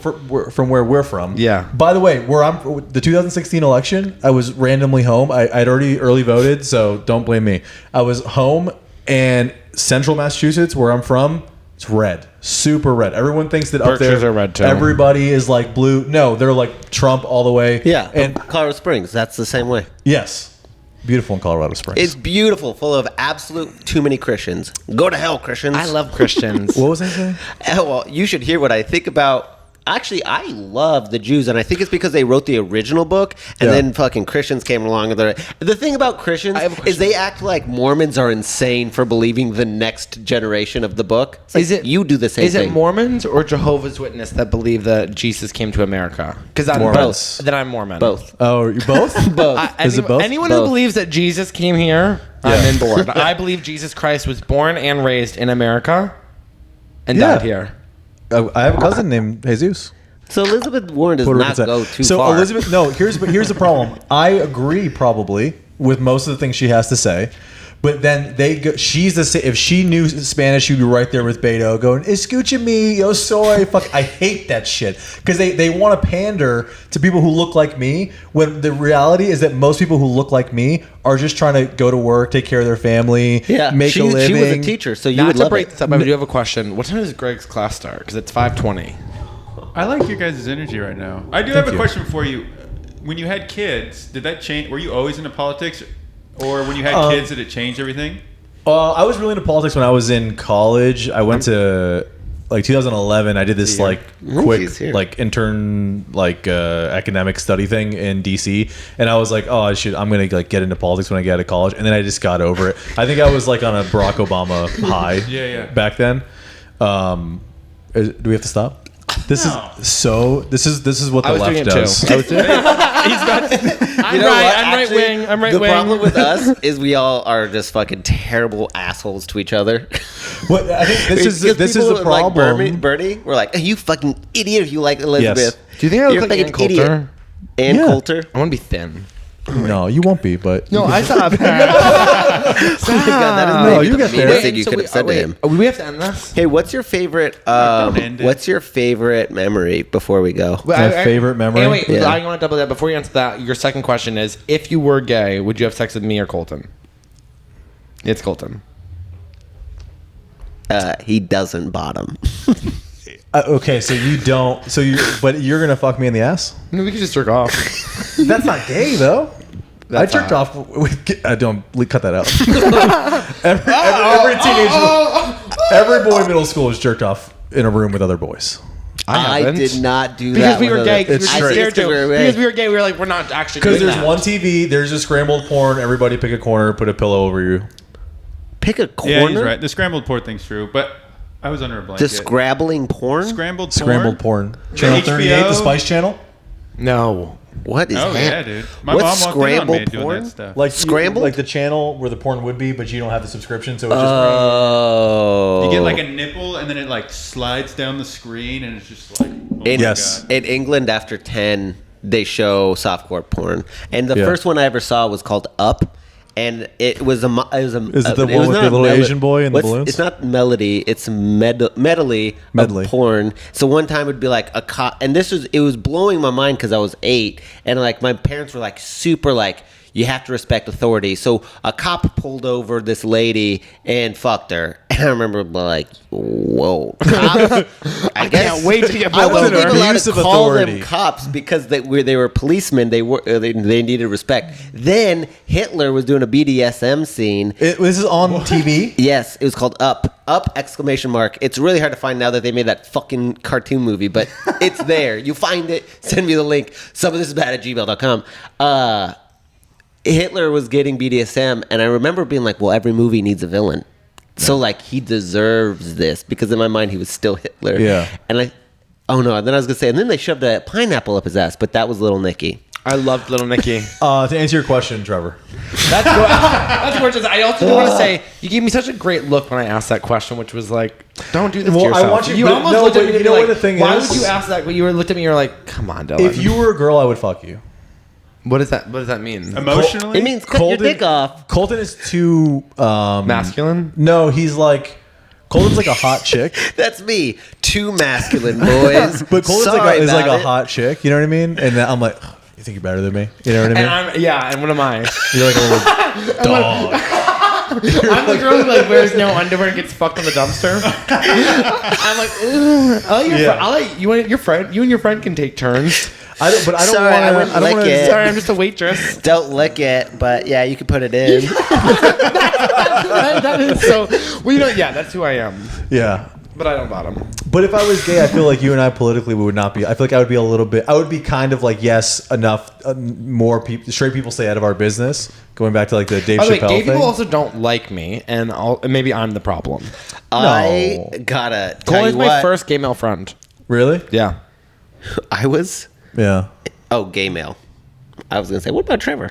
from where we're from. Yeah. By the way, the 2016 election, I was randomly home. I'd already early voted, so don't blame me. I was home, and Central Massachusetts, where I'm from, it's red, super red. Everyone thinks that up Berkshires there, are red, too. everybody is like blue. No, they're like Trump all the way. Yeah, and Colorado Springs. That's the same way. yes. beautiful in Colorado Springs. It's beautiful, full of absolute too many Christians. Go to hell, Christians. I love Christians. What was I saying? Well, you should hear what I think about. Actually, I love the Jews, and I think it's because they wrote the original book, and then fucking Christians came along. And the thing about Christians is they act like Mormons are insane for believing the next generation of the book. It's like, you do the same thing. Is it Mormons or Jehovah's Witness that believe that Jesus came to America? Because I'm Mormons. Then I'm Mormon. Both. Oh, you both? Both. Is it both? Anyone Both. who believes that Jesus came here, I'm in board. I believe Jesus Christ was born and raised in America and died here. I have a cousin named Jesus. So Elizabeth Warren does Puerto not Rican go side. too so far. Elizabeth, no. Here's the problem. I agree probably with most of the things she has to say, but then they go. She's the if she knew Spanish, she'd be right there with Beto going "Escucha me, yo soy." Fuck, I hate that shit because they want to pander to people who look like me when the reality is that most people who look like me are just trying to go to work, take care of their family, make a living. She was a teacher, so you Not would to love break it. this up, I do have a question. What time does Greg's class start? Because it's 5:20. I like your guys' energy right now. I do have a you. question for you. When you had kids, did that change? Were you always into politics, or when you had kids, did it change everything? I was really into politics when I was in college. I went to like 2011. I did this like quick He's here. like intern like academic study thing in DC, and I was like, oh, I'm gonna like get into politics when I get out of college, and then I just got over it. I think I was like on a Barack Obama high. Yeah. Back then. Do we have to stop? This is what the I was doing left it does. too. I was doing it. You know what? I'm right Actually, wing. I'm right the wing. problem with us is we all are just fucking terrible assholes to each other. What I think this is Because the people problem. Like Bernie, we're like, you fucking idiot if you like Elizabeth. Do you think I look You're like fucking Ann Coulter? idiot. Ann Yeah. Coulter. I want to be thin. No, you won't be. But No, I saw. Oh my God, that is No, maybe you the get there. meanest thing you could have said to him. We have to end this. Hey, what's your favorite? don't end it. What's your favorite memory before we go? My favorite memory? Hey, wait, Yeah. I want to double that. Before you answer that, your second question is: if you were gay, would you have sex with me or Colton? It's Colton. He doesn't bottom. okay, so you don't. But you're gonna fuck me in the ass. No, we could just jerk off. That's not gay though. That's I jerked hot. off. I don't cut that out. every teenager, every boy in middle school is jerked off in a room with other boys. I haven't. did not do Because that. we were with gay. other- Because It's we were straight. scared to. we were Because gay. we were gay. We were like, we're not actually Because doing there's that. one TV, there's a scrambled porn. Everybody pick a corner, put a pillow over you. Pick a corner. Yeah, he's right. The scrambled porn thing's true, but I was under a blanket. The scrabbling porn. Scrambled porn. Scrambled porn. Channel 38, HBO? the Spice Channel. No. What is Oh that? yeah, dude. My What's mom walked in on me scrambled doing porn? that stuff. Like Scrambled? like the channel where the porn would be, but you don't have the subscription, so it's just. Oh. You get like a nipple, and then it like slides down the screen, and it's just like, oh my Yes. God. In England, after 10, they show softcore porn, and the Yeah. first one I ever saw was called Up, and it was a. Is it the one with the little Asian boy and the balloons? It's not melody. It's medley Medley. of porn. So one time it'd be like a cop, and it was blowing my mind because I was 8, and like my parents were like super like, you have to respect authority. So a cop pulled over this lady and fucked her. And I remember like, whoa. Cops? I guess, can't wait to get I pulled wasn't over. even allowed Abuse to of call them authority. cops because they were policemen. They needed respect. Then Hitler was doing a BDSM scene. This is on TV. Yes, it was called Up. Up! Exclamation mark. It's really hard to find now that they made that fucking cartoon movie, but it's there. You find it. Send me the link. Some of this is bad at gmail.com. Hitler was getting BDSM, and I remember being like, well, every movie needs a villain. So, like, he deserves this, because in my mind, he was still Hitler. Yeah. And and then I was going to say, and then they shoved a pineapple up his ass, but that was Little Nicky. I loved Little Nicky. To answer your question, Trevor. That's gorgeous. I also want to say you gave me such a great look when I asked that question, which was like, "Don't do this to Well, I yourself." want you- you but almost no, looked at but me you and know be what like, the thing "Why is? would you ask that?" But you looked at me, and you're like, "Come on, Dylan." If you were a girl, I would fuck you. what does that mean? Emotionally, It means cut your dick off. Colton is too Masculine? No, he's like Colton's like a hot chick. That's me. Too masculine, boys. But Colton's Sorry like about a it. hot chick. You know what I mean? And then I'm like, "Oh, you think you're better than me? You know what I mean? And what am I? You're like a little dog. I'm the girl who like wears no underwear and gets fucked on the dumpster. I'm like, ooh, I'll let you and your friend. You and your friend can take turns. I don't Sorry, I want wouldn't to. lick it. Sorry, I'm just a waitress. Don't lick it, but yeah, you can put it in. That is so. Well, you know, yeah, that's who I am. Yeah. But I don't bottom. But if I was gay, I feel like you and I politically we would not be. I feel like I would be a little bit. I would be kind of like yes, enough. More people, straight people, stay out of our business. Going back to like the Dave Chappelle gay thing. people also don't like me, and maybe I'm the problem. I gotta tell Colin's you my what. first gay male friend. Really? Yeah. I was. Yeah. Oh, gay male. I was gonna say, what about Trevor?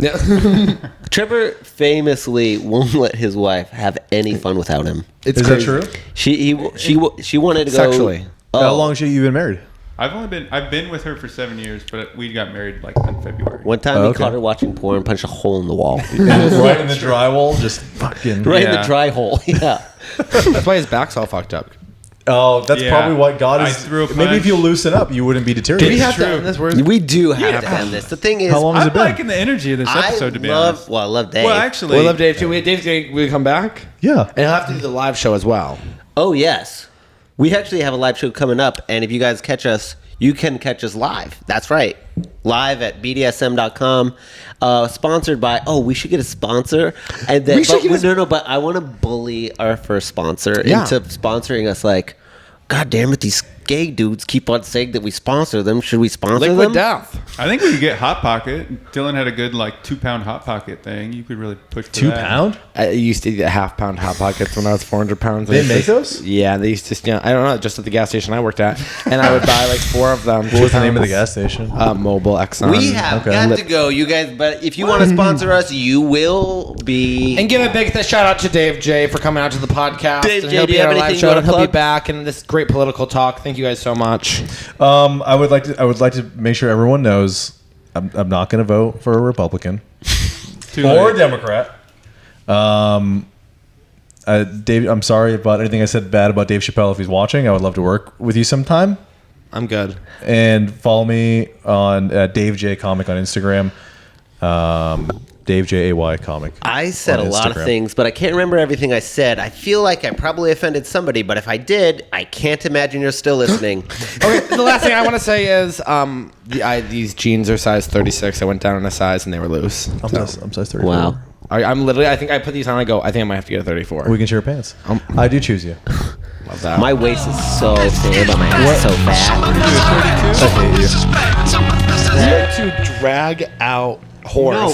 Yeah. Trevor famously won't let his wife have any fun without him. It's Is crazy. that true? She wanted to go Sexually. Oh, How long have you been married? I've been with her for 7 years, but we got married like in February. One time Oh, he okay. caught her watching porn, punched a hole in the wall, Right in the drywall, just fucking. right in the Yeah. dry hole. Yeah. That's why his back's all fucked up. Oh, that's Yeah. probably what God I is. threw a Maybe if punch. you loosen up, you wouldn't be Do deteriorated. we have true. to end this? We do have to end this. The thing is, How long has I'm it been? liking the energy of this episode, to be honest. I love Dave. Well, actually, We love Dave too. Dave's going to come back, Yeah. and he'll have to do the live show as well. Oh, yes. We actually have a live show coming up, and if you guys catch us, you can catch us live. That's right. Live at BDSM.com. Sponsored by, we should get a sponsor. And then, We should get but I want to bully our first sponsor Yeah. into sponsoring us like, God damn it, these gay dudes keep on saying that we sponsor them. Should we sponsor Liquid them? Death. I think we could get Hot Pocket. Dylan had a good 2-pound Hot Pocket thing. You could really push for 2 that. pound? I used to eat a half-pound Hot Pockets when I was 400 pounds. They make those? Yeah, they used to. I don't know, just at the gas station I worked at, and I would buy like 4 of them. What was the name of the gas station? Mobile Exxon. We have Okay. got to go, you guys. But if you want to sponsor us, you will be. And give a big shout out to Dave J for coming out to the podcast. Dave and J, he'll do be you at have our live anything show, you and wanna he'll be plug? back in this great political talk. Thank you guys so much. I would like to make sure everyone knows I'm not going to vote for a Republican Too or late. a Democrat. Dave, I'm sorry about anything I said bad about Dave Chappelle. If he's watching, I would love to work with you sometime. I'm good. And follow me on Dave J Comic on Instagram. Dave J A Y Comic. I said on a lot of Instagram. things, but I can't remember everything I said. I feel like I probably offended somebody, but if I did, I can't imagine you're still listening. Okay, the last thing I want to say is these jeans are size 36. I went down in a size and they were loose. I'm size 34. Wow. I'm literally. I think I put these on. I go. I think I might have to get a 34. We can share pants. I do choose you. Love that. My waist is so thin, but my ass is so fat. I hate you. to drag out horse. No,